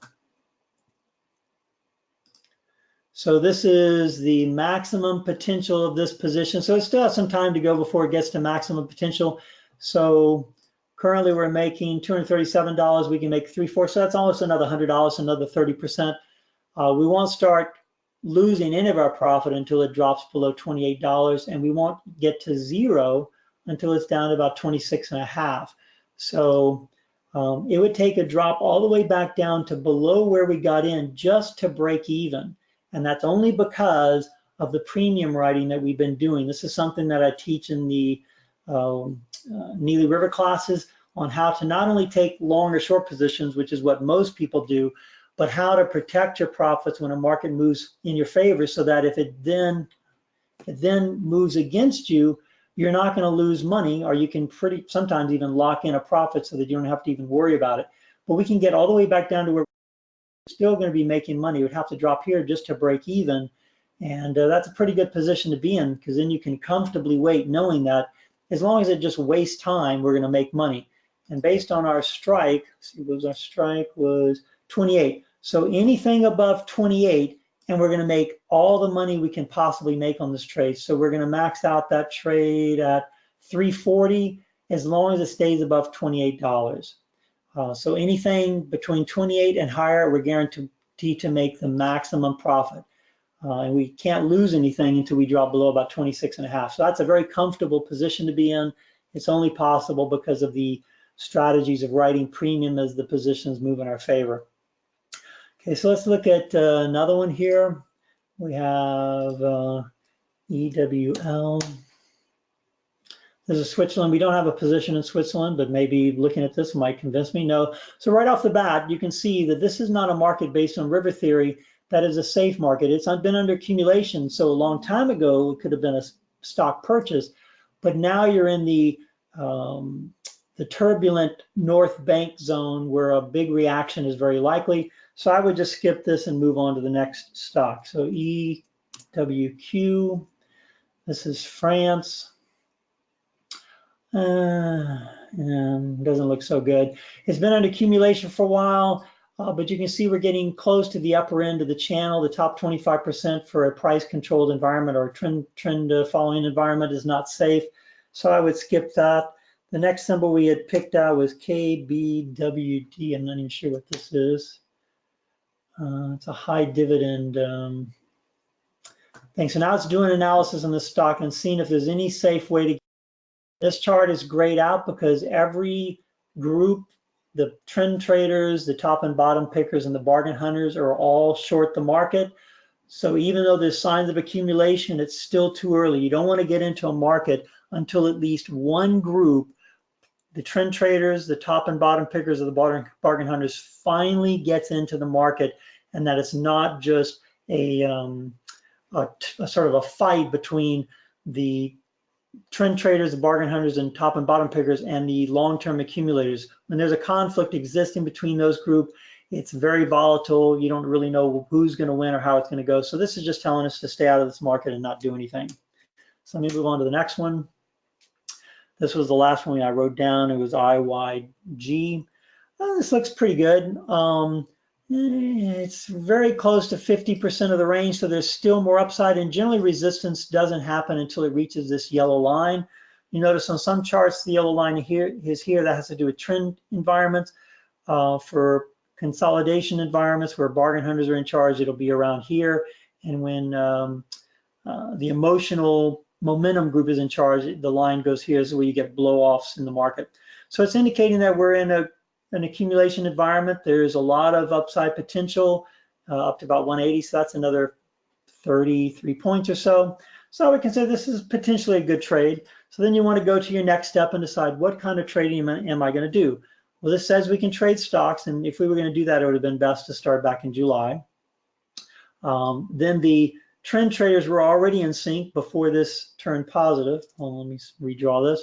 So this is the maximum potential of this position. So it still has some time to go before it gets to maximum potential. So currently we're making $237. We can make 3/4, so that's almost another $100, another 30%. We won't start losing any of our profit until it drops below $28, and we won't get to zero until it's down to about 26.5. So it would take a drop all the way back down to below where we got in just to break even. And that's only because of the premium writing that we've been doing. This is something that I teach in the Neely River classes on how to not only take long or short positions, which is what most people do, but how to protect your profits when a market moves in your favor, so that if it then moves against you, you're not going to lose money, or you can sometimes even lock in a profit so that you don't have to even worry about it. But we can get all the way back down to where we're still going to be making money. We'd have to drop here just to break even. And that's a pretty good position to be in, because then you can comfortably wait knowing that as long as it just wastes time, we're going to make money. And based on our strike, let's see, our strike was 28. So anything above 28, and we're going to make all the money we can possibly make on this trade. So we're going to max out that trade at 340 as long as it stays above $28. So anything between 28 and higher, we're guaranteed to make the maximum profit. And we can't lose anything until we drop below about 26.5. So that's a very comfortable position to be in. It's only possible because of the strategies of writing premium as the positions move in our favor. Okay, so let's look at another one here. We have EWL. This is Switzerland. We don't have a position in Switzerland, but maybe looking at this might convince me. No. So right off the bat, you can see that this is not a market based on river theory. That is a safe market. It's been under accumulation. So a long time ago, it could have been a stock purchase, but now you're in the turbulent North Bank zone where a big reaction is very likely. So I would just skip this and move on to the next stock. So EWQ, this is France. And doesn't look so good. It's been under accumulation for a while, but you can see we're getting close to the upper end of the channel. The top 25% for a price-controlled environment or a trend-following environment is not safe, so I would skip that. The next symbol we had picked out was KBWD. I'm not even sure what this is. It's a high dividend thing. So now it's doing analysis on the stock and seeing if there's any safe way to. This chart is grayed out because every group, the trend traders, the top and bottom pickers, and the bargain hunters are all short the market. So even though there's signs of accumulation, it's still too early. You don't want to get into a market until at least one group, the trend traders, the top and bottom pickers of the bargain hunters, finally gets into the market, and that it's not just a sort of a fight between the trend traders, the bargain hunters, and top and bottom pickers, and the long-term accumulators. When there's a conflict existing between those groups, it's very volatile. You don't really know who's going to win or how it's going to go. So this is just telling us to stay out of this market and not do anything. So let me move on to the next one. This was the last one I wrote down. It was IYG. This looks pretty good. It's very close to 50% of the range, so there's still more upside, and generally resistance doesn't happen until it reaches this yellow line. You notice on some charts the yellow line is here. That has to do with trend environments. For consolidation environments where bargain hunters are in charge, it'll be around here, and when the emotional momentum group is in charge, the line goes here. Is where you get blow-offs in the market. So it's indicating that we're in an accumulation environment. There's a lot of upside potential, up to about 180, so that's another 33 points or so. So I would consider this is potentially a good trade. So then you want to go to your next step and decide what kind of trading am I going to do? Well, this says we can trade stocks, and if we were going to do that, it would have been best to start back in July. Then the trend traders were already in sync before this turned positive. Let me redraw this.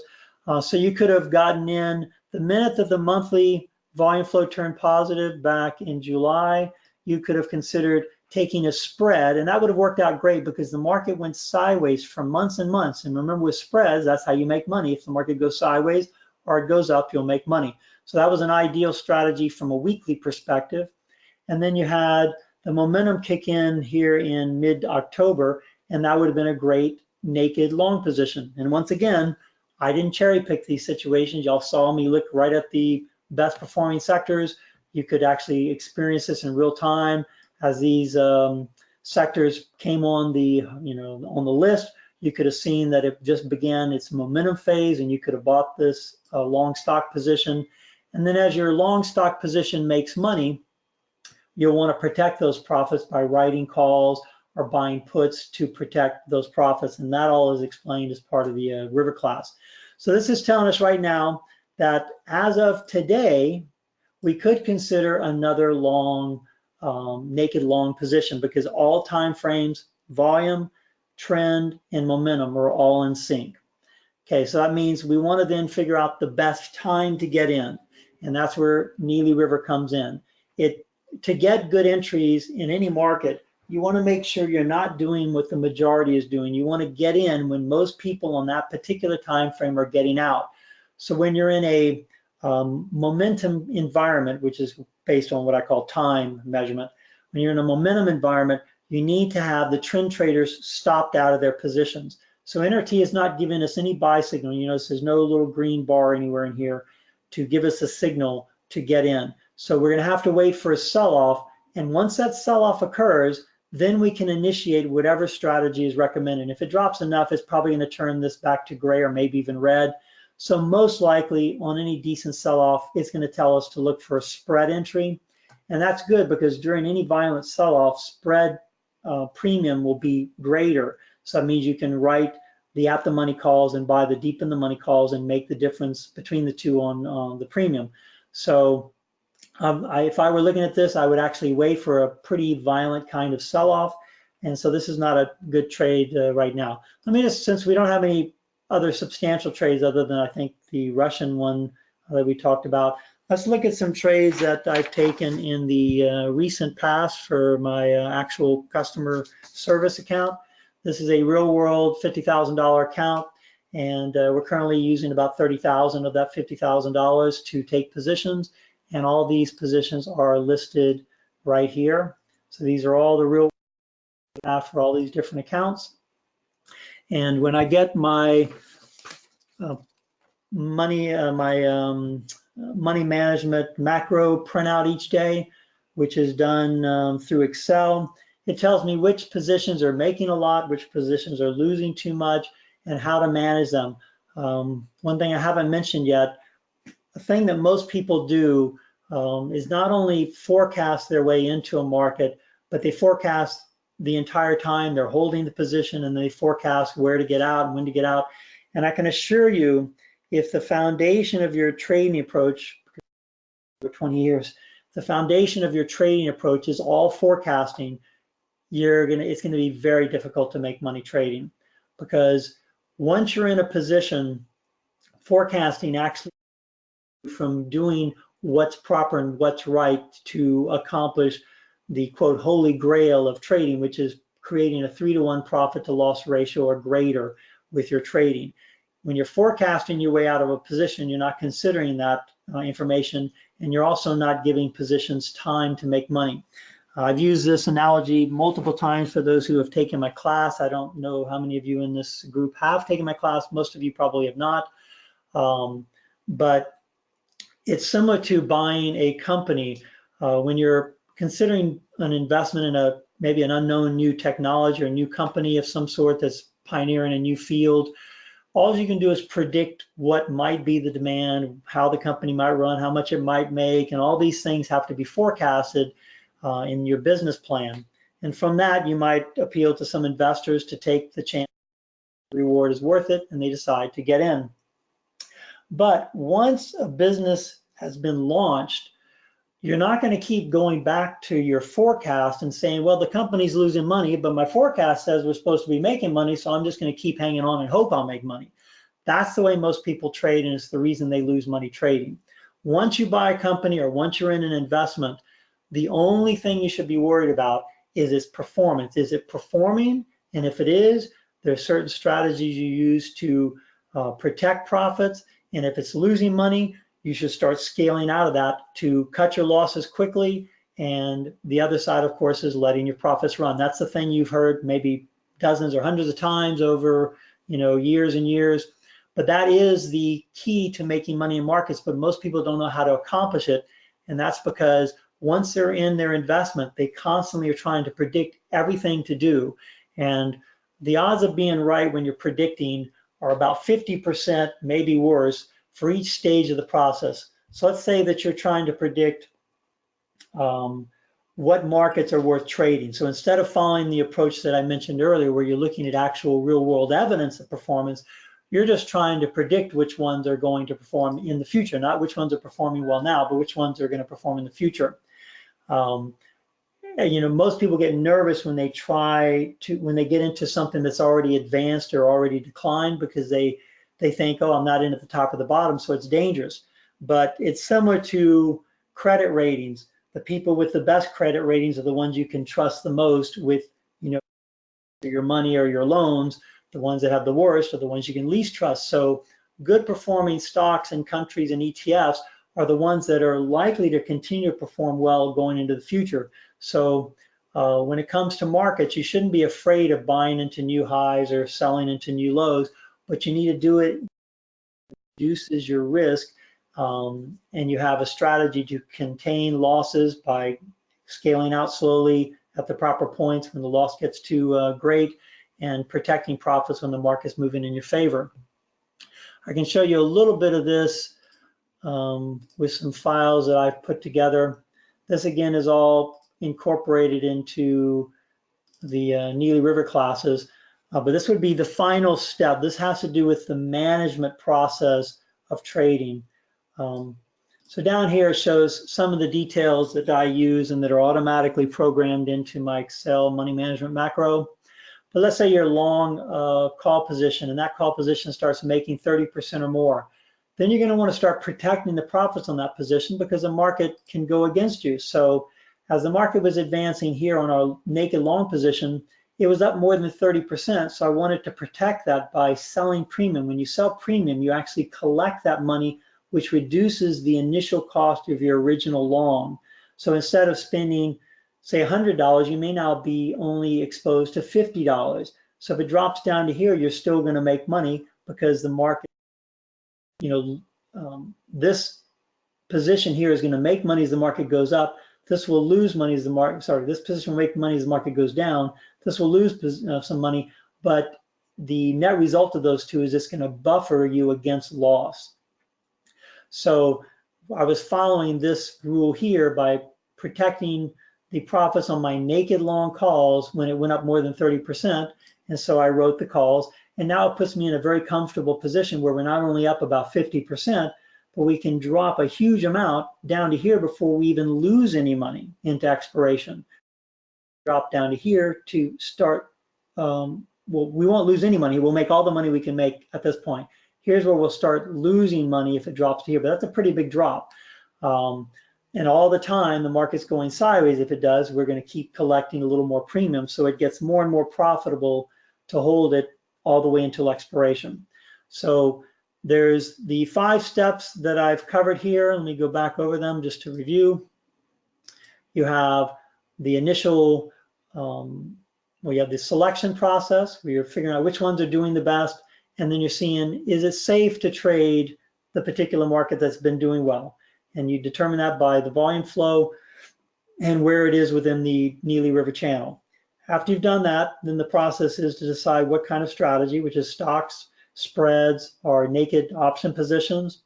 So you could have gotten in the minute that the monthly volume flow turned positive back in July. You could have considered taking a spread, and that would have worked out great because the market went sideways for months and months. And remember, with spreads, that's how you make money. If the market goes sideways or it goes up, you'll make money. So that was an ideal strategy from a weekly perspective. And then you had the momentum kick in here in mid-October, and that would have been a great naked long position. And once again, I didn't cherry pick these situations. Y'all saw me look right at the best performing sectors. You could actually experience this in real time as these sectors came on the on the list. You could have seen that it just began its momentum phase, and you could have bought this long stock position. And then as your long stock position makes money, you'll want to protect those profits by writing calls or buying puts to protect those profits. And that all is explained as part of the river class. So this is telling us right now that as of today, we could consider another long, naked long position, because all time frames, volume, trend, and momentum are all in sync. Okay, so that means we want to then figure out the best time to get in, and that's where Neely River comes in. To get good entries in any market, you want to make sure you're not doing what the majority is doing. You want to get in when most people on that particular time frame are getting out. So when you're in a momentum environment, which is based on what I call time measurement, when you're in a momentum environment, you need to have the trend traders stopped out of their positions. So NRT is not giving us any buy signal. You notice there's no little green bar anywhere in here to give us a signal to get in. So we're going to have to wait for a sell-off, and once that sell-off occurs, then we can initiate whatever strategy is recommended. If it drops enough, it's probably going to turn this back to gray or maybe even red. So most likely on any decent sell-off, it's going to tell us to look for a spread entry, and that's good because during any violent sell-off, spread premium will be greater. So that means you can write the at the money calls and buy the deep in the money calls and make the difference between the two on the premium. So if I were looking at this, I would actually wait for a pretty violent kind of sell-off. And so this is not a good trade right now. Let me just, since we don't have any other substantial trades other than I think the Russian one that we talked about, let's look at some trades that I've taken in the recent past for my actual customer service account. This is a real world $50,000 account, and we're currently using about $30,000 of that $50,000 to take positions. And all these positions are listed right here. So these are all the real for all these different accounts. And when I get my money management macro printout each day, which is done through Excel, it tells me which positions are making a lot, which positions are losing too much, and how to manage them. One thing I haven't mentioned yet, a thing that most people do is not only forecast their way into a market, but they forecast the entire time they're holding the position, and they forecast where to get out and when to get out. And I can assure you, if the foundation of your trading approach, for 20 years, the foundation of your trading approach is all forecasting, it's gonna be very difficult to make money trading, because once you're in a position, forecasting actually from doing what's proper and what's right to accomplish the quote holy grail of trading, which is creating a 3-to-1 profit to loss ratio or greater with your trading. When you're forecasting your way out of a position, you're not considering that information, and you're also not giving positions time to make money. I've used this analogy multiple times for those who have taken my class. I don't know how many of you in this group have taken my class. Most of you probably have not. But it's similar to buying a company. When you're considering an investment in maybe an unknown new technology or a new company of some sort that's pioneering a new field, all you can do is predict what might be the demand, how the company might run, how much it might make, and all these things have to be forecasted in your business plan. And from that, you might appeal to some investors to take the chance the reward is worth it, and they decide to get in. But once a business has been launched, you're not going to keep going back to your forecast and saying, well, the company's losing money, but my forecast says we're supposed to be making money, so I'm just going to keep hanging on and hope I'll make money. That's the way most people trade, and it's the reason they lose money trading. Once you buy a company or once you're in an investment, the only thing you should be worried about is its performance. Is it performing? And if it is, there's certain strategies you use to protect profits. And if it's losing money, you should start scaling out of that to cut your losses quickly. And the other side, of course, is letting your profits run. That's the thing you've heard maybe dozens or hundreds of times over, years and years. But that is the key to making money in markets, but most people don't know how to accomplish it. And that's because once they're in their investment, they constantly are trying to predict everything to do. And the odds of being right when you're predicting are about 50%, maybe worse, for each stage of the process. So let's say that you're trying to predict what markets are worth trading. So instead of following the approach that I mentioned earlier, where you're looking at actual real world evidence of performance, you're just trying to predict which ones are going to perform in the future, not which ones are performing well now, but which ones are going to perform in the future. You know, most people get nervous when they when they get into something that's already advanced or already declined, because they think, oh, I'm not in at the top or the bottom, so it's dangerous. But it's similar to credit ratings. The people with the best credit ratings are the ones you can trust the most with, you know, your money or your loans. The ones that have the worst are the ones you can least trust. So good performing stocks and countries and ETFs are the ones that are likely to continue to perform well going into the future. So when it comes to markets, you shouldn't be afraid of buying into new highs or selling into new lows, but you need to do it, reduces your risk, and you have a strategy to contain losses by scaling out slowly at the proper points when the loss gets too great, and protecting profits when the market's moving in your favor. I can show you a little bit of this with some files that I've put together. This again is all incorporated into the Neely River classes, but this would be the final step. This has to do with the management process of trading. So down here it shows some of the details that I use and that are automatically programmed into my Excel money management macro. But let's say you're long call position, and that call position starts making 30% or more. Then you're going to want to start protecting the profits on that position, because the market can go against you. So as the market was advancing here on our naked long position, it was up more than 30%. So I wanted to protect that by selling premium. When you sell premium, you actually collect that money, which reduces the initial cost of your original long. So instead of spending, say, $100, you may now be only exposed to $50. So if it drops down to here, you're still going to make money, because the market, you know, this position here is going to make money as the market goes up. This will lose money as the market, sorry, this position will make money as the market goes down. This will lose some money, but the net result of those two is it's going to buffer you against loss. So I was following this rule here by protecting the profits on my naked long calls when it went up more than 30%. And so I wrote the calls, and now it puts me in a very comfortable position where we're not only up about 50%, but we can drop a huge amount down to here before we even lose any money into expiration. Drop down to here to start, well, we won't lose any money. We'll make all the money we can make at this point. Here's where we'll start losing money if it drops to here, but that's a pretty big drop. And all the time the market's going sideways. If it does, we're going to keep collecting a little more premium, so it gets more and more profitable to hold it all the way until expiration. So there's the 5 steps that I've covered here. Let me go back over them just to review. You have the initial, well, you have the selection process where you're figuring out which ones are doing the best, and then you're seeing, is it safe to trade the particular market that's been doing well? And you determine that by the volume flow and where it is within the Neely River channel. After you've done that, then the process is to decide what kind of strategy, which is stocks, spreads, or naked option positions.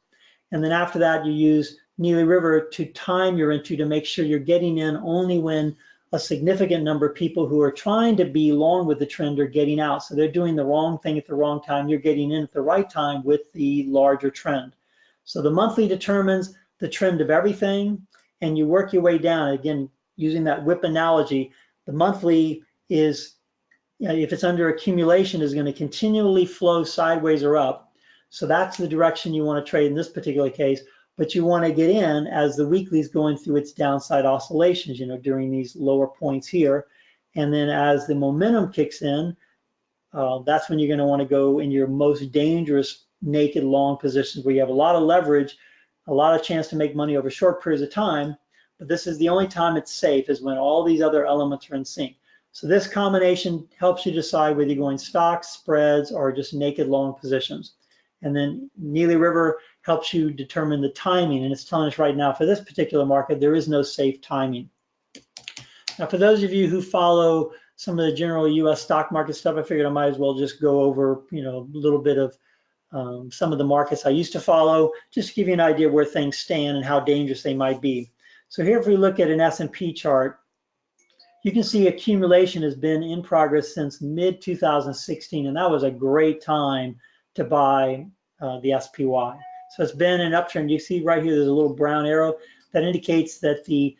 And then after that, you use Neely River to time your entry to make sure you're getting in only when a significant number of people who are trying to be long with the trend are getting out. So they're doing the wrong thing at the wrong time. You're getting in at the right time with the larger trend. So the monthly determines the trend of everything, and you work your way down. Again, using that whip analogy, the monthly is, you know, if it's under accumulation, is going to continually flow sideways or up. So that's the direction you want to trade in this particular case, but you want to get in as the weekly is going through its downside oscillations, you know, during these lower points here. And then as the momentum kicks in, that's when you're going to want to go in your most dangerous naked long positions where you have a lot of leverage, a lot of chance to make money over short periods of time. But this is the only time it's safe, is when all these other elements are in sync. So this combination helps you decide whether you're going stocks, spreads, or just naked long positions. And then Neely River helps you determine the timing, and it's telling us right now for this particular market, there is no safe timing. Now, for those of you who follow some of the general US stock market stuff, I figured I might as well just go over, you know, a little bit of some of the markets I used to follow, just to give you an idea where things stand and how dangerous they might be. So here, if we look at an S&P chart, you can see accumulation has been in progress since mid-2016, and that was a great time to buy the SPY. So it's been an uptrend. You see right here, there's a little brown arrow that indicates that the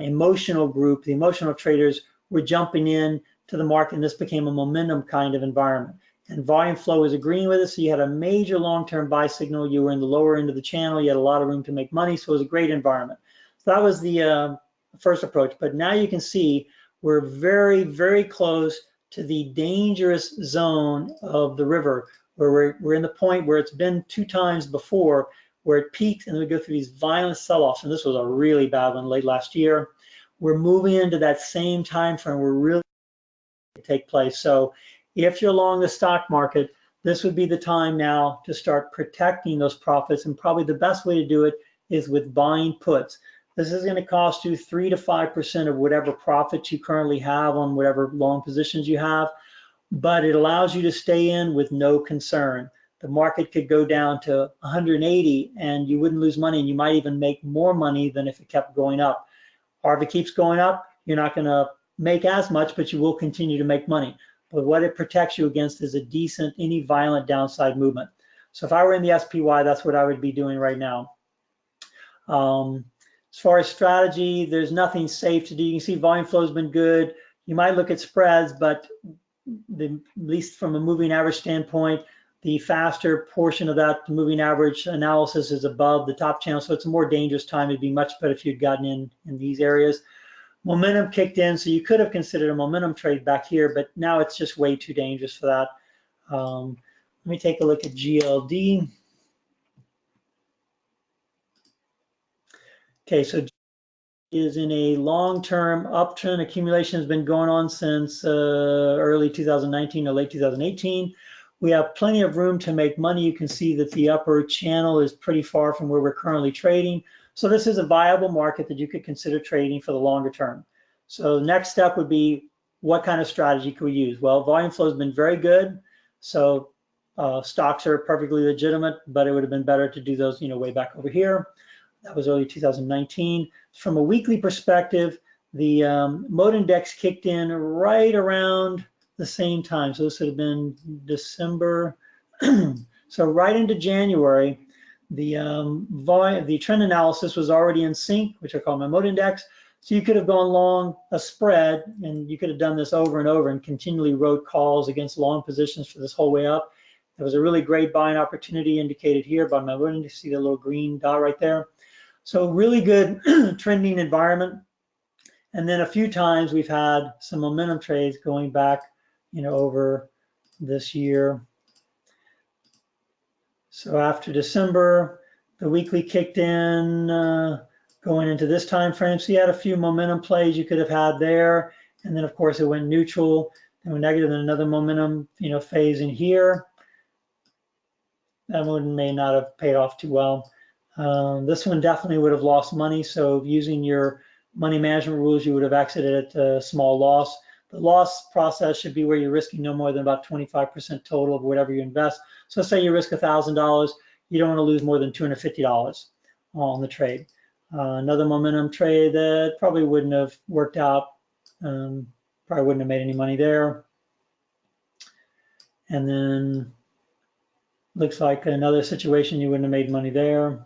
emotional group, the emotional traders, were jumping in to the market, and this became a momentum kind of environment. And volume flow was agreeing with it, so you had a major long-term buy signal. You were in the lower end of the channel. You had a lot of room to make money, so it was a great environment. So that was the first approach. But now you can see we're very, very close to the dangerous zone of the river, where we're in the point where it's been 2 times before, where it peaks and then we go through these violent sell-offs. And this was a really bad one late last year. We're moving into that same time frame where really take place. So if you're long the stock market, this would be the time now to start protecting those profits. And probably the best way to do it is with buying puts. This is going to cost you 3 to 5% of whatever profits you currently have on whatever long positions you have, but it allows you to stay in with no concern. The market could go down to 180 and you wouldn't lose money, and you might even make more money than if it kept going up. Or if it keeps going up, you're not going to make as much, but you will continue to make money. But what it protects you against is a decent, any violent downside movement. So if I were in the SPY, that's what I would be doing right now. As far as strategy, there's nothing safe to do. You can see volume flow has been good. You might look at spreads, but at least from a moving average standpoint, the faster portion of that moving average analysis is above the top channel. So it's a more dangerous time. It'd be much better if you'd gotten in these areas. Momentum kicked in, so you could have considered a momentum trade back here, but now it's just way too dangerous for that. Let me take a look at GLD. Okay, so is in a long-term uptrend. Accumulation has been going on since early 2019 or late 2018. We have plenty of room to make money. You can see that the upper channel is pretty far from where we're currently trading. So this is a viable market that you could consider trading for the longer term. So the next step would be, what kind of strategy could we use? Well, volume flow has been very good. So stocks are perfectly legitimate, but it would have been better to do those, way back over here. That was early 2019. From a weekly perspective, the mode index kicked in right around the same time. So this would have been December. So right into January, the trend analysis was already in sync, which I call my mode index. So you could have gone long a spread, and you could have done this over and over and continually wrote calls against long positions for this whole way up. There was a really great buying opportunity indicated here by my mode index. See the little green dot right there. So really good trending environment. And then a few times we've had some momentum trades going back, over this year. So after December, the weekly kicked in going into this time frame. So you had a few momentum plays you could have had there. And then of course it went neutral, then went negative, and another momentum, phase in here. That one may not have paid off too well. This one definitely would have lost money. So using your money management rules, you would have exited at a small loss. The loss process should be where you're risking no more than about 25% total of whatever you invest. So say you risk $1,000, you don't want to lose more than $250 on the trade. Another momentum trade that probably wouldn't have worked out, probably wouldn't have made any money there. And then looks like another situation you wouldn't have made money there.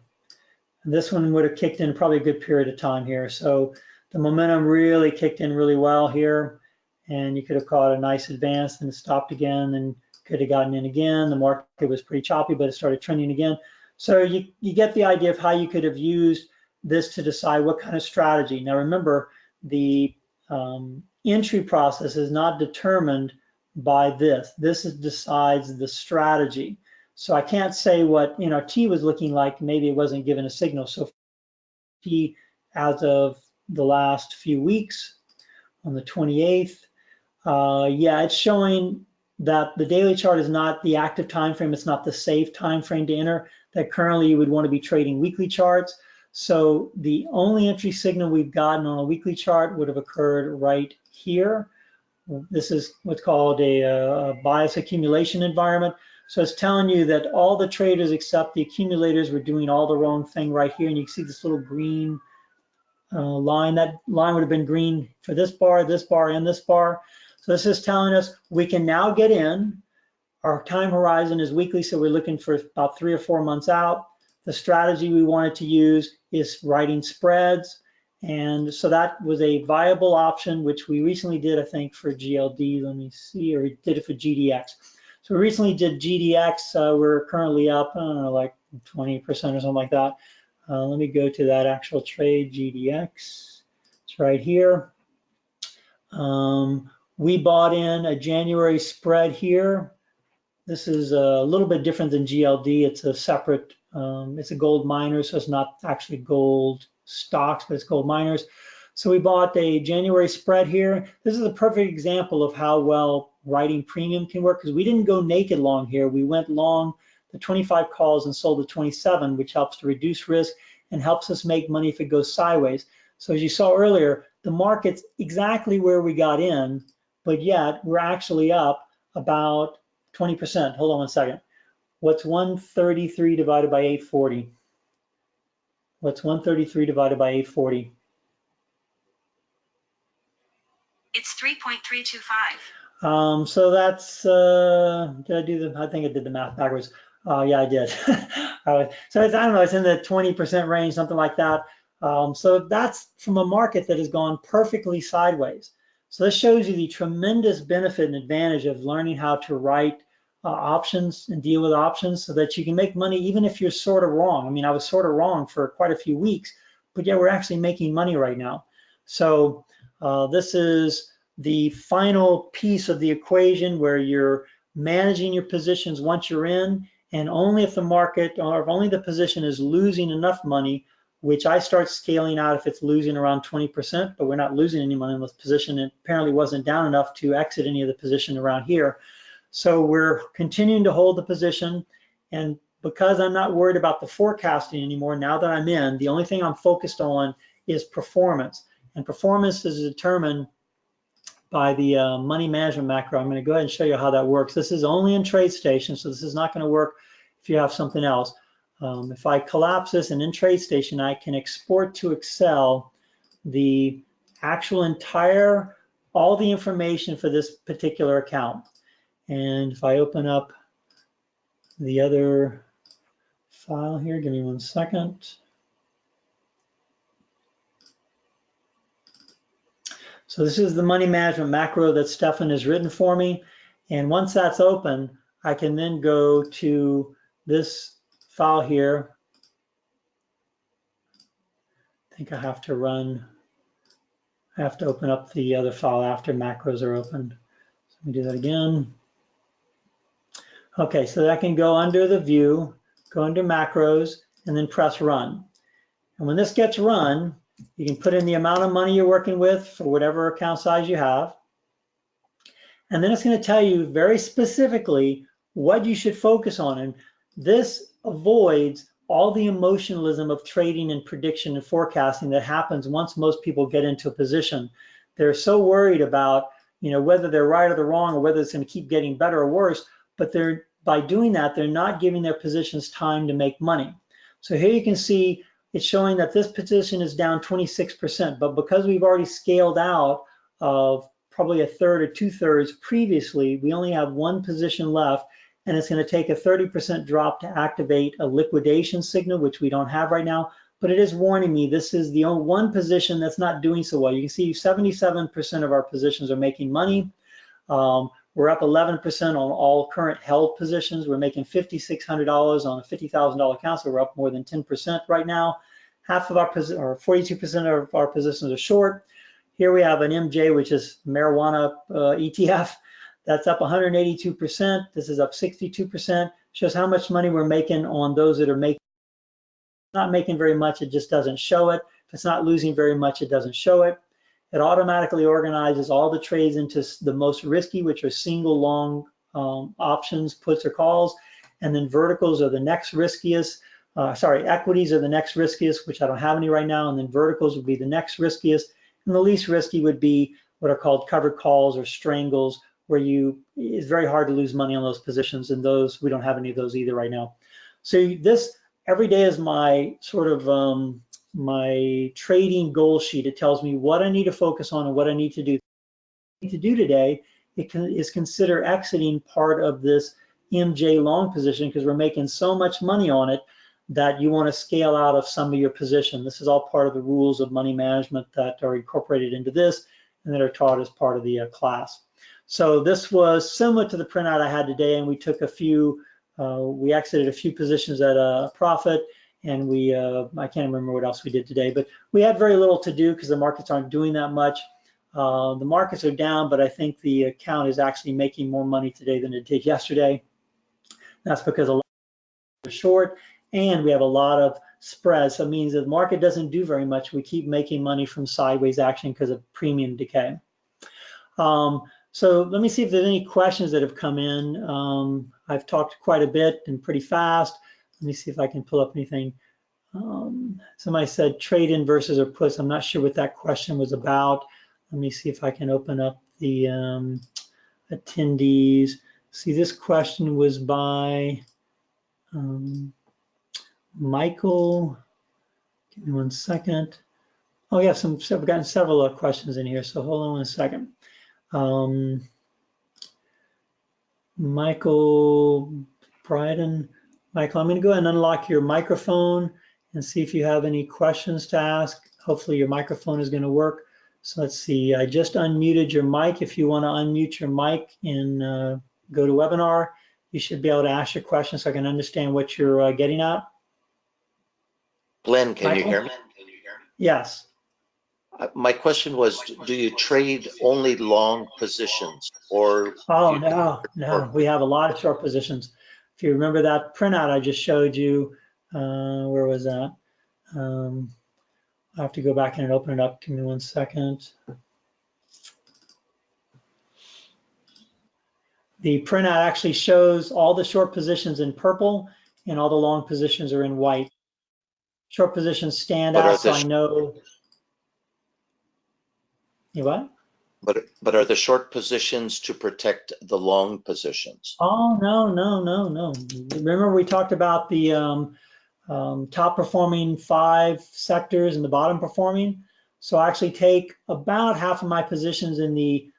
And this one would have kicked in probably a good period of time here. So the momentum really kicked in really well here, and you could have caught a nice advance and stopped again and could have gotten in again. The market was pretty choppy, but it started trending again. So you get the idea of how you could have used this to decide what kind of strategy. Now remember, the entry process is not determined by this. This decides the strategy. So I can't say what T was looking like. Maybe it wasn't given a signal. So T, as of the last few weeks, on the 28th, yeah, it's showing that the daily chart is not the active time frame. It's not the safe time frame to enter. That currently you would want to be trading weekly charts. So the only entry signal we've gotten on a weekly chart would have occurred right here. This is what's called a bias accumulation environment. So it's telling you that all the traders except the accumulators were doing all the wrong thing right here. And you can see this little green line. That line would have been green for this bar, and this bar. So this is telling us we can now get in. Our time horizon is weekly, so we're looking for about 3 or 4 months out. The strategy we wanted to use is writing spreads. And so that was a viable option, which we recently did, I think, for GLD. Let me see, or we did it for GDX. So we recently did GDX. We're currently up, I don't know, like 20% or something like that. Let me go to that actual trade, GDX. It's right here. We bought in a January spread here. This is a little bit different than GLD. It's a separate, it's a gold miner, so it's not actually gold stocks, but it's gold miners. So we bought a January spread here. This is a perfect example of how well writing premium can work, because we didn't go naked long here. We went long the 25 calls and sold the 27, which helps to reduce risk and helps us make money if it goes sideways. So as you saw earlier, the market's exactly where we got in, but yet we're actually up about 20%. Hold on one second. What's 133 divided by 840? What's 133 divided by 840? It's 3.325. So that's, did I do the, I think I did the math backwards. Yeah, I did. So it's, I don't know, it's in the 20% range, something like that. So that's from a market that has gone perfectly sideways. So this shows you the tremendous benefit and advantage of learning how to write options and deal with options so that you can make money even if you're sort of wrong. I mean, I was sort of wrong for quite a few weeks, but yeah, we're actually making money right now. So this is the final piece of the equation where you're managing your positions once you're in, and only if the market or if only the position is losing enough money, which I start scaling out if it's losing around 20%, but we're not losing any money in this position. It apparently wasn't down enough to exit any of the position around here. So we're continuing to hold the position, and because I'm not worried about the forecasting anymore, now that I'm in, the only thing I'm focused on is performance. And performance is determined by the money management macro. I'm going to go ahead and show you how that works. This is only in TradeStation, so this is not going to work if you have something else. If I collapse this and in TradeStation, I can export to Excel the actual entire, all the information for this particular account. And if I open up the other file here, give me 1 second. So this is the money management macro that Stefan has written for me. And once that's open, I can then go to this file here. I think I have to open up the other file after macros are opened. So let me do that again. Okay, so I can go under the view, go under macros, and then press run. And when this gets run, you can put in the amount of money you're working with for whatever account size you have. And then it's going to tell you very specifically what you should focus on. And this avoids all the emotionalism of trading and prediction and forecasting that happens once most people get into a position. They're so worried about, whether they're right or they're wrong, or whether it's going to keep getting better or worse. But by doing that, they're not giving their positions time to make money. So here you can see it's showing that this position is down 26%, but because we've already scaled out of probably a third or 2/3 previously, we only have one position left, and it's going to take a 30% drop to activate a liquidation signal, which we don't have right now, but it is warning me this is the only one position that's not doing so well. You can see 77% of our positions are making money. We're up 11% on all current held positions. We're making $5,600 on a $50,000 account, so we're up more than 10% right now. Half of our positions, or 42% of our positions are short. Here we have an MJ, which is marijuana ETF. That's up 182%. This is up 62%. Shows how much money we're making on those that are not making very much. It just doesn't show it. If it's not losing very much, it doesn't show it. It automatically organizes all the trades into the most risky, which are single long options, puts or calls, and then verticals are the next riskiest. Equities are the next riskiest, which I don't have any right now, and then verticals would be the next riskiest, and the least risky would be what are called covered calls or strangles, where it's very hard to lose money on those positions, and those, we don't have any of those either right now. So this every day is my sort of my trading goal sheet. It tells me what I need to focus on and what I need to do. Today, is consider exiting part of this MJ long position, because we're making so much money on it that you want to scale out of some of your position. This is all part of the rules of money management that are incorporated into this and that are taught as part of the class. So this was similar to the printout I had today, and we took a few, we exited a few positions at a profit, and we, I can't remember what else we did today, but we had very little to do because the markets aren't doing that much. The markets are down, but I think the account is actually making more money today than it did yesterday. That's because a lot are short, and we have a lot of spreads. So it means that the market doesn't do very much. We keep making money from sideways action because of premium decay. So let me see if there's any questions that have come in. I've talked quite a bit and pretty fast. Let me see if I can pull up anything. Somebody said trade in versus or puts. I'm not sure what that question was about. Let me see if I can open up the attendees. See, this question was by Michael. Give me 1 second. Oh, yeah, we've gotten several questions in here, so hold on 1 second. Michael Bryden. Michael, I'm going to go ahead and unlock your microphone and see if you have any questions to ask. Hopefully your microphone is going to work. So let's see, I just unmuted your mic. If you want to unmute your mic and go to webinar, you should be able to ask your question so I can understand what you're getting at. Glenn, can Michael? you hear me? Yes. My question was, do you trade only long positions or? Oh, no, we have a lot of short positions. If you remember that printout I just showed you, where was that? I have to go back and open it up. Give me 1 second. The printout actually shows all the short positions in purple and all the long positions are in white. Short positions stand out, so I know. You what? But are the short positions to protect the long positions? Oh, no. Remember we talked about the top performing 5 sectors and the bottom performing. So I actually take about half of my positions in the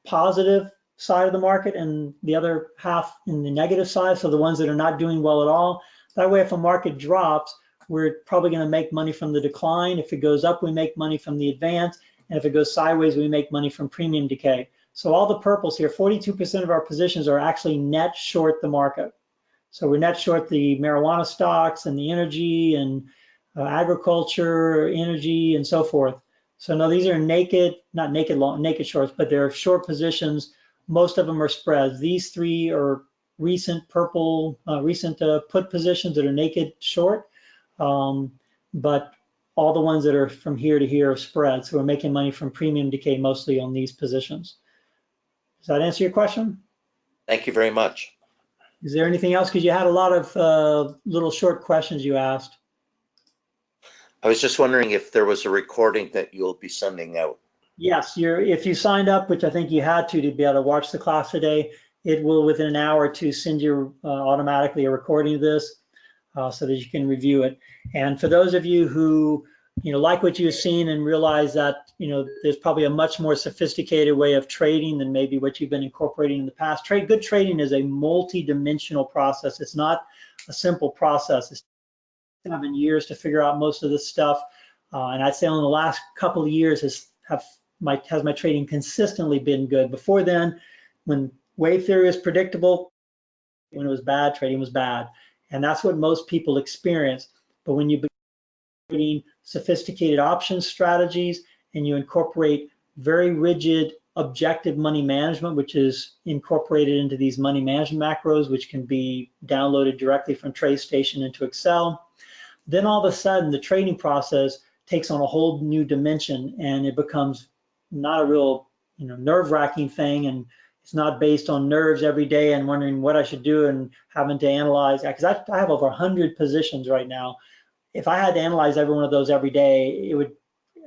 positive side of the market and the other half in the negative side. So the ones that are not doing well at all. That way, if a market drops, we're probably going to make money from the decline. If it goes up, we make money from the advance. And if it goes sideways, we make money from premium decay. So all the purples here, 42% of our positions are actually net short the market. So we're net short the marijuana stocks and the energy and agriculture, energy, and so forth. So no, these are naked, not naked long, naked shorts, but they're short positions. Most of them are spreads. These 3 are recent purple, recent put positions that are naked short, but all the ones that are from here to here are spreads. So we're making money from premium decay mostly on these positions. Does that answer your question? Thank you very much. Is there anything else? Because you had a lot of little short questions you asked. I was just wondering if there was a recording that you'll be sending out. Yes, if you signed up, which I think you had to be able to watch the class today, it will within an hour or two send you automatically a recording of this so that you can review it. And for those of you who like what you've seen and realize that there's probably a much more sophisticated way of trading than maybe what you've been incorporating in the past. Good trading is a multi-dimensional process. It's not a simple process. It's 7 years to figure out most of this stuff. And I'd say in the last couple of years has my trading consistently been good. Before then, when wave theory was predictable, when it was bad, trading was bad. And that's what most people experience. But when you begin sophisticated option strategies and you incorporate very rigid objective money management, which is incorporated into these money management macros, which can be downloaded directly from TradeStation into Excel, then all of a sudden the trading process takes on a whole new dimension and it becomes not a real nerve-wracking thing, and it's not based on nerves every day and wondering what I should do and having to analyze, because I have over 100 positions right now. If I had to analyze every one of those every day,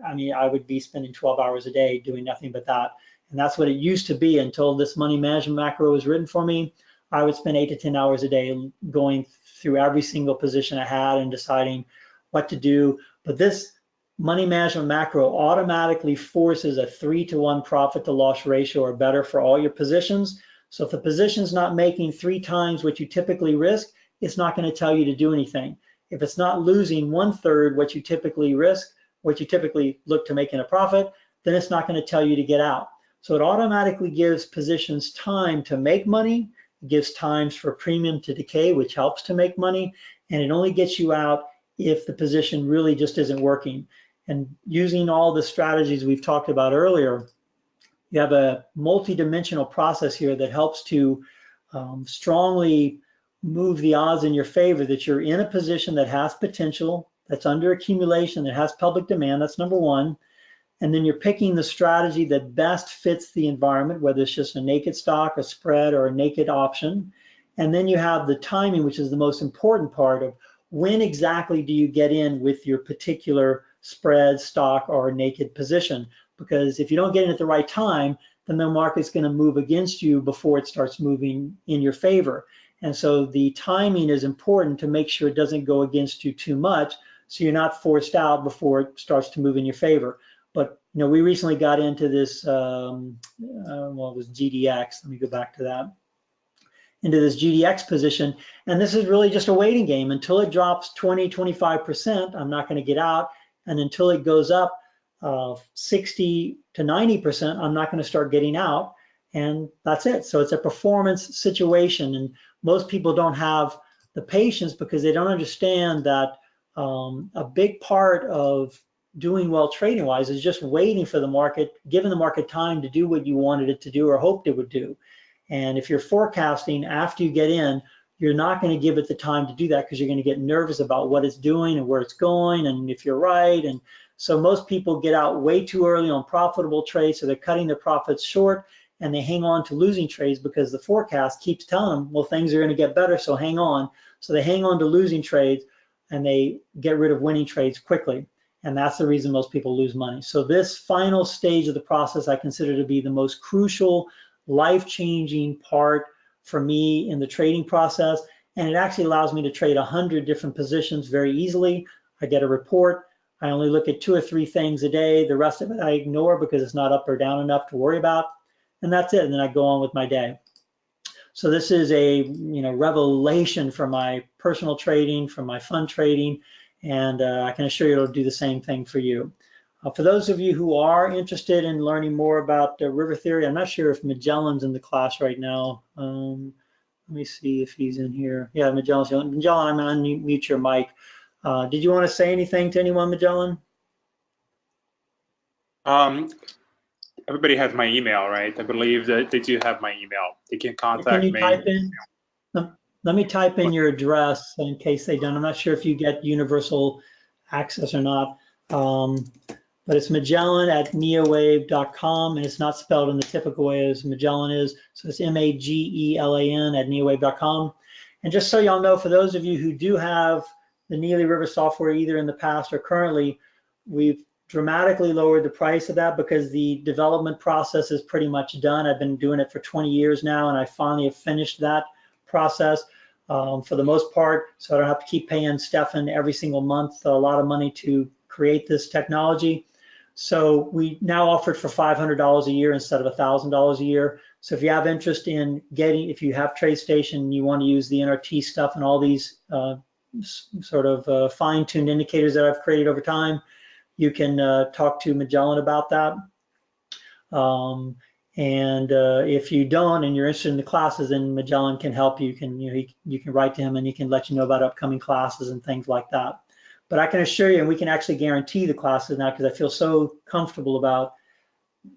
I would be spending 12 hours a day doing nothing but that. And that's what it used to be until this money management macro was written for me. I would spend 8 to 10 hours a day going through every single position I had and deciding what to do. But this money management macro automatically forces a 3-to-1 profit to loss ratio or better for all your positions. So if the position's not making 3 times what you typically risk, it's not going to tell you to do anything. If it's not losing 1/3 what you typically risk, what you typically look to make in a profit, then it's not going to tell you to get out. So it automatically gives positions time to make money. It gives times for premium to decay, which helps to make money, and it only gets you out if the position really just isn't working. And using all the strategies we've talked about earlier, you have a multi-dimensional process here that helps to strongly move the odds in your favor that you're in a position that has potential, that's under accumulation, that has public demand. That's number one. And then you're picking the strategy that best fits the environment, whether it's just a naked stock, a spread, or a naked option. And then you have the timing, which is the most important part of when exactly do you get in with your particular spread, stock, or naked position. Because if you don't get in at the right time, then the market's going to move against you before it starts moving in your favor. And so the timing is important to make sure it doesn't go against you too much, so you're not forced out before it starts to move in your favor. But you know, we recently got into this, well, it was GDX. Let me go back to that. Into this GDX position, and this is really just a waiting game. Until it drops 20-25%, I'm not going to get out, and until it goes up 60 to 90%, I'm not going to start getting out, and that's it. So it's a performance situation, and most people don't have the patience because they don't understand that a big part of doing well trading wise is just waiting for the market, giving the market time to do what you wanted it to do or hoped it would do. And if you're forecasting after you get in, you're not going to give it the time to do that because you're going to get nervous about what it's doing and where it's going and if you're right. And so most people get out way too early on profitable trades, so they're cutting their profits short and they hang on to losing trades because the forecast keeps telling them, well, things are going to get better, so hang on. So they hang on to losing trades and they get rid of winning trades quickly. And that's the reason most people lose money. So this final stage of the process I consider to be the most crucial, life-changing part for me in the trading process. And it actually allows me to trade 100 different positions very easily. I get a report. I only look at 2 or 3 things a day. The rest of it I ignore because it's not up or down enough to worry about. And that's it. And then I go on with my day. So this is a revelation for my personal trading, for my fund trading. And I can assure you it'll do the same thing for you. For those of you who are interested in learning more about river theory, I'm not sure if Magellan's in the class right now. Let me see if he's in here. Yeah, Magellan's. Magellan, I'm going to unmute your mic. Did you want to say anything to anyone, Magellan? Everybody has my email, right? I believe that they do have my email. They can contact me. Type in? Let me type in your address in case they don't. I'm not sure if you get universal access or not, but it's Magellan at NeoWave.com, and it's not spelled in the typical way as Magellan is. So it's Magellan at NeoWave.com. And just so y'all know, for those of you who do have the Neely River software either in the past or currently, we've dramatically lowered the price of that because the development process is pretty much done. I've been doing it for 20 years now, and I finally have finished that process for the most part, so I don't have to keep paying Stefan every single month a lot of money to create this technology. So we now offer it for $500 a year instead of $1,000 a year. So if you have interest in if you have TradeStation, you want to use the NRT stuff and all these sort of fine-tuned indicators that I've created over time, you can talk to Magellan about that. And if you don't and you're interested in the classes, then Magellan can help you. You can write to him and he can let you know about upcoming classes and things like that. But I can assure you, and we can actually guarantee the classes now because I feel so comfortable about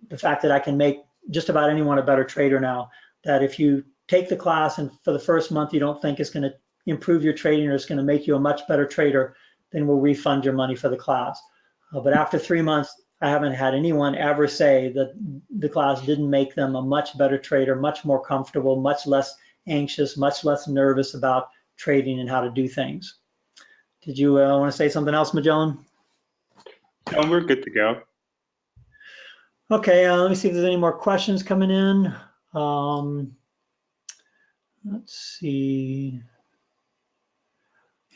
the fact that I can make just about anyone a better trader now, that if you take the class and for the first month you don't think it's going to improve your trading or it's going to make you a much better trader, then we'll refund your money for the class. But after 3 months, I haven't had anyone ever say that the class didn't make them a much better trader, much more comfortable, much less anxious, much less nervous about trading and how to do things. Did you want to say something else, Magellan? No, we're good to go. Okay, let me see if there's any more questions coming in. Let's see.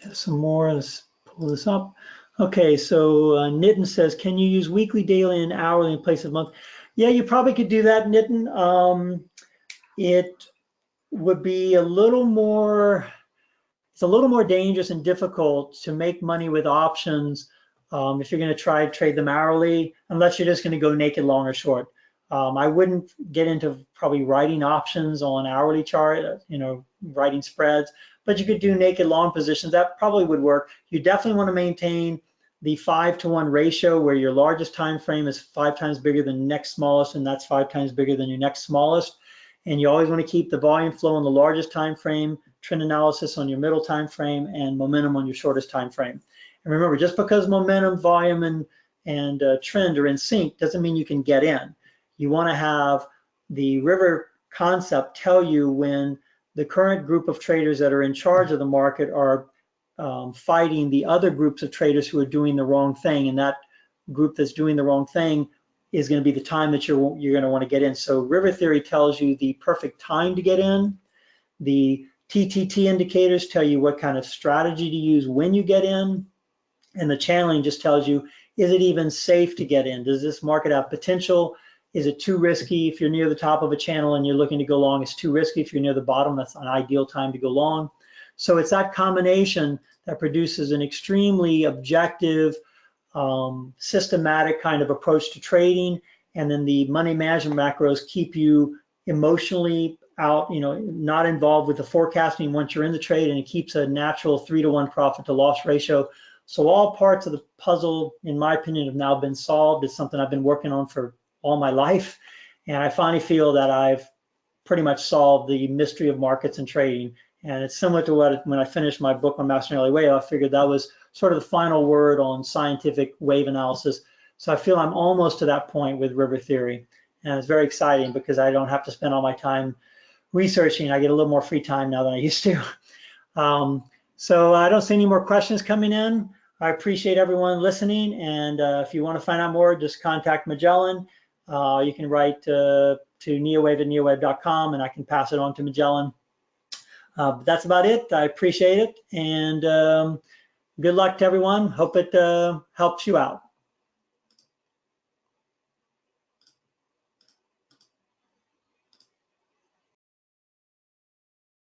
Have some more. Let's pull this up. Okay, so Nitin says, can you use weekly, daily, and hourly in place of month? Yeah, you probably could do that, Nitin. It would be a little more, it's a little more dangerous and difficult to make money with options if you're going to try to trade them hourly, unless you're just going to go naked long or short. I wouldn't get into probably writing options on hourly chart, writing spreads, but you could do naked long positions. That probably would work. You definitely want to maintain the 5-to-1 ratio where your largest time frame is 5 times bigger than the next smallest, and that's 5 times bigger than your next smallest. And you always want to keep the volume flow on the largest time frame, trend analysis on your middle time frame, and momentum on your shortest time frame. And remember, just because momentum, volume, and trend are in sync doesn't mean you can get in. You want to have the river concept tell you when the current group of traders that are in charge of the market are fighting the other groups of traders who are doing the wrong thing, and that group that's doing the wrong thing is going to be the time that you're going to want to get in. So river theory tells you the perfect time to get in. The TTT indicators tell you what kind of strategy to use when you get in, and the channeling just tells you, is it even safe to get in? Does this market have potential? Is it too risky? If you're near the top of a channel and you're looking to go long, it's too risky. If you're near the bottom, that's an ideal time to go long. So it's that combination that produces an extremely objective, systematic kind of approach to trading. And then the money management macros keep you emotionally out, not involved with the forecasting once you're in the trade, and it keeps a natural 3-to-1 profit to loss ratio. So all parts of the puzzle, in my opinion, have now been solved. It's something I've been working on for all my life. And I finally feel that I've pretty much solved the mystery of markets and trading. And it's similar to when I finished my book on Mastering Early Wave, I figured that was sort of the final word on scientific wave analysis. So I feel I'm almost to that point with river theory. And it's very exciting because I don't have to spend all my time researching. I get a little more free time now than I used to. So I don't see any more questions coming in. I appreciate everyone listening. And if you want to find out more, just contact Magellan. You can write to NeoWave at neowave.com, and I can pass it on to Magellan. But that's about it. I appreciate it. And good luck to everyone. Hope it helps you out.